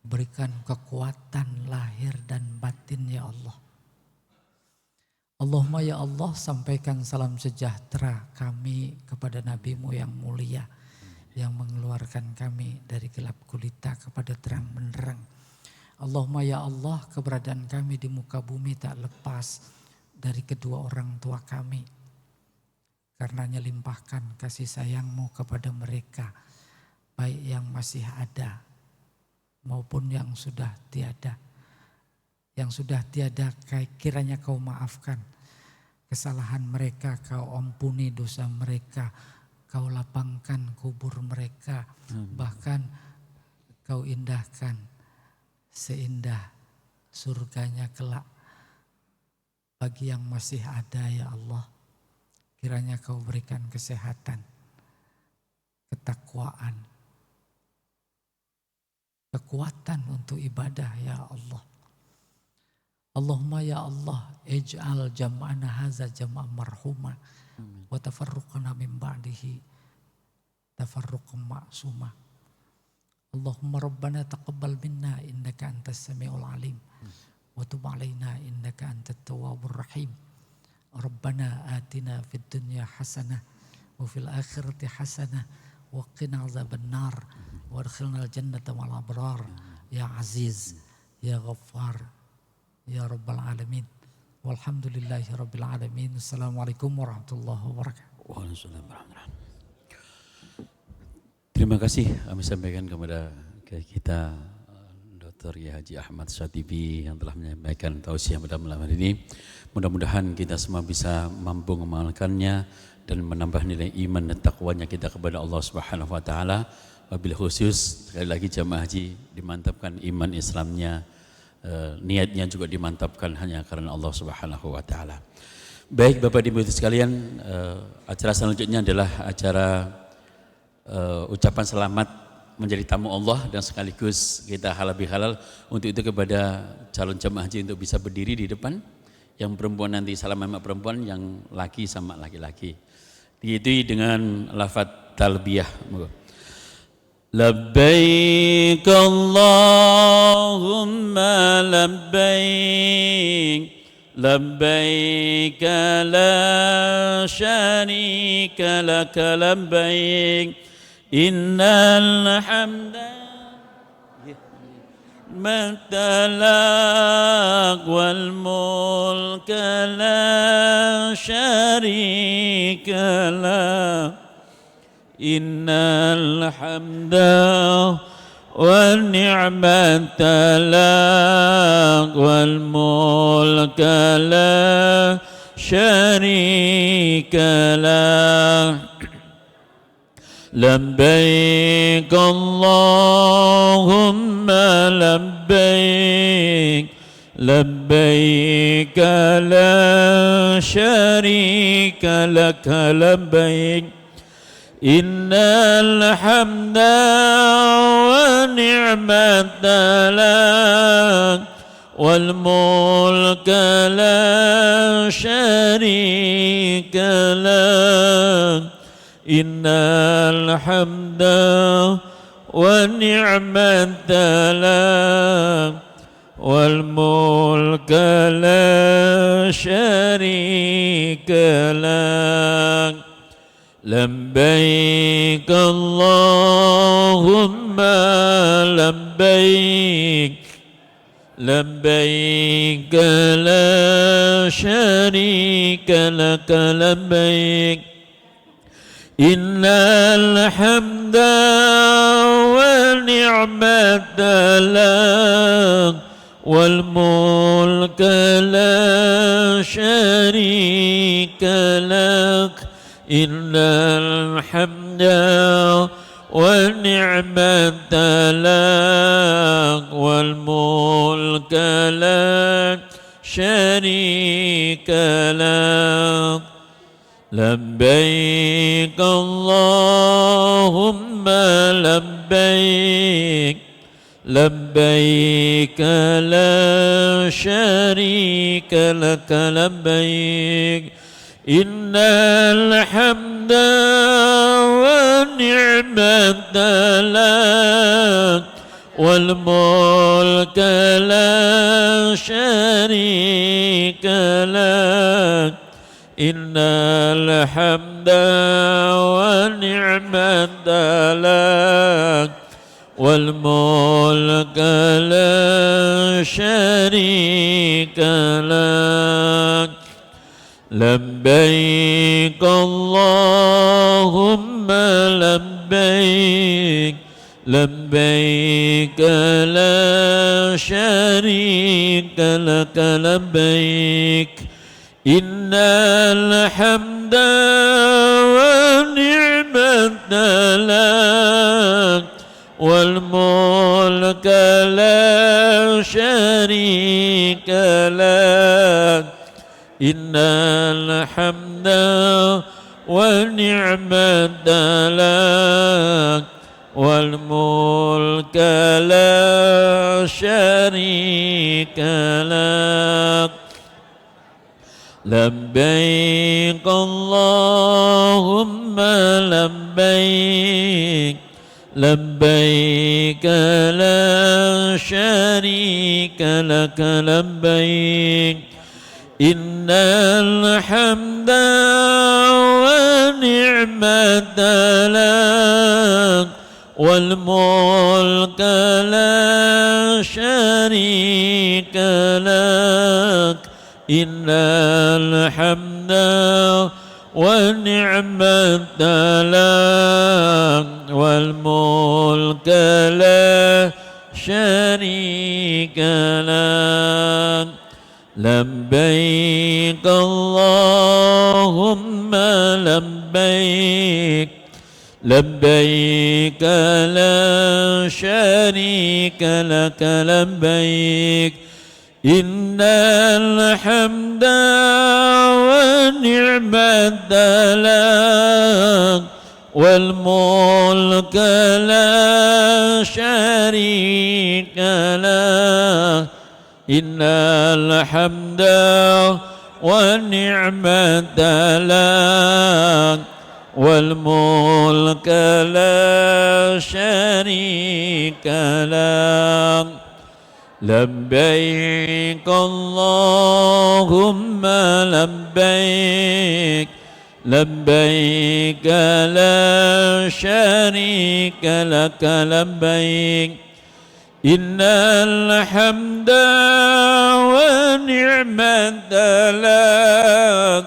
berikan kekuatan lahir dan batin ya Allah. Allahumma ya Allah, sampaikan salam sejahtera kami kepada Nabi-Mu yang mulia, yang mengeluarkan kami dari gelap gulita kepada terang benderang. Allahumma ya Allah, keberadaan kami di muka bumi tak lepas dari kedua orang tua kami. Karenanya limpahkan kasih sayang-Mu kepada mereka, baik yang masih ada maupun yang sudah tiada. Yang sudah tiada kiranya Kau maafkan kesalahan mereka, Kau ampuni dosa mereka, Kau lapangkan kubur mereka, bahkan Kau indahkan seindah surganya kelak bagi yang masih ada ya Allah. Kiranya Kau berikan kesehatan, ketakwaan, kekuatan untuk ibadah ya Allah. Allahumma ya Allah, ij'al jam'ana haza jam'an marhuma wa tafarruqana min ba'dihi tafarruqan ma'suma. Allahumma rabbana taqabbal minna innaka antas samiul alim wa tub alaina innaka antat tawwabur rahim. Rabbana atina fid dunya hasanah wa fil akhirati hasanah wa qina azabannar wa adkhilnal jannata ma'al abrar ya aziz ya ghaffar ya rabbal alamin. Walhamdulillahi rabbil alamin. Assalamualaikum warahmatullahi wabarakatuh. Waalaikumsalam warahmatullahi wabarakatuh. Terima kasih kami sampaikan kepada kita Dr. Haji Ahmad Syatibi yang telah menyampaikan tausiah pada malam hari ini. Mudah-mudahan kita semua bisa mampu mengamalkannya dan menambah nilai iman dan takwanya kita kepada Allah Subhanahu wa taala. Wabil khusus sekali lagi jamaah haji dimantapkan iman Islamnya, niatnya juga dimantapkan hanya karena Allah Subhanahu wa taala. Baik Bapak Ibu sekalian, acara selanjutnya adalah acara ucapan selamat menjadi tamu Allah dan sekaligus kita halal bihalal. Untuk itu kepada calon jemaah haji untuk bisa berdiri di depan. Yang perempuan nanti salam sama perempuan, yang laki sama laki-laki. Diikuti dengan lafaz talbiyah. Labbaik Allahumma labbaik, labbaik la syarika laka labbaik, innal hamda matalak wal mulka la syarika lak, innal hamda wal ni'mata lak wal mulka la syarika lak. Labbaik Allahumma labbaik, labbaik la syarika laka labbaik, innal hamda wa ni'mata lak wal mulka la syarika lak, innal hamda wa ni'mata lak wal mulka la syarika lak. Labbaik Allahumma labbaik, labbaik la syarika laka labbaik, innal hamda wa ni'mata lak wal mulka la syarika lak, innal hamda والنعمة لك والملك لك شريك لك لبيك اللهم لبيك لبيك لا شريك لك لبيك إن الحمد والنعمة لك والملك لا شريك لك إن الحمد والنعمة لك والملك لا شريك لك لبيك اللهم لبيك لبيك لا شريك لك لبيك إن الحمد والنعمة لك والملك لا شريك لك إن الحمد والنعمة لك والملك لا شريك لك لبيك اللهم لبيك لبيك لا شريك لك لبيك إن الحمد والنعمة لك والملك لا شريك لك إن الحمد والنعمة لك والملك لا شريك لك لبيك اللهم لبيك لبيك لا شريك لك لبيك إن الحمد والنعمة لك والملك لا شريك لك إن الحمد والنعمة لك والملك لا شريك لك لبيك اللهم لبيك لبيك لا شريك لك لبيك إن الحمد والنعمة لك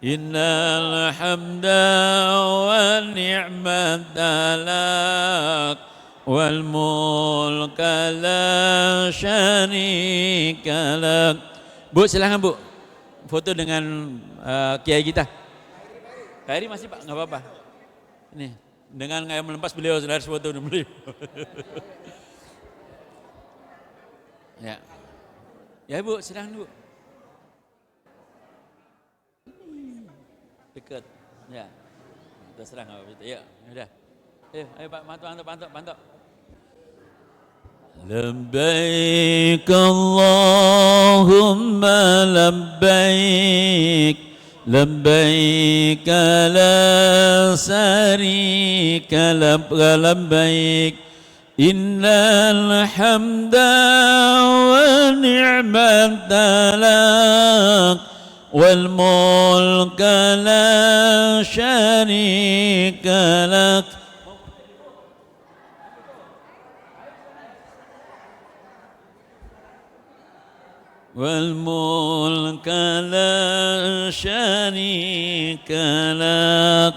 إن الحمد والنعمة لك والملك لا شريك لك. Bu, silahkan Bu, foto dengan kiai kita. Khairi masih Pak, nggak apa-apa. Ini dengan kayak melempas beliau, saudara, foto dengan beliau. Ya, ya Bu, silahkan Bu. Dekat, ya, terserah nggak apa-apa. Ya, udah. Ayo Pak, mantap. لبيك اللهم لبيك لبيك لا شريك لك لبيك إن الحمد والنعمة لك والملك لا شريك لك والملك لا شريك لك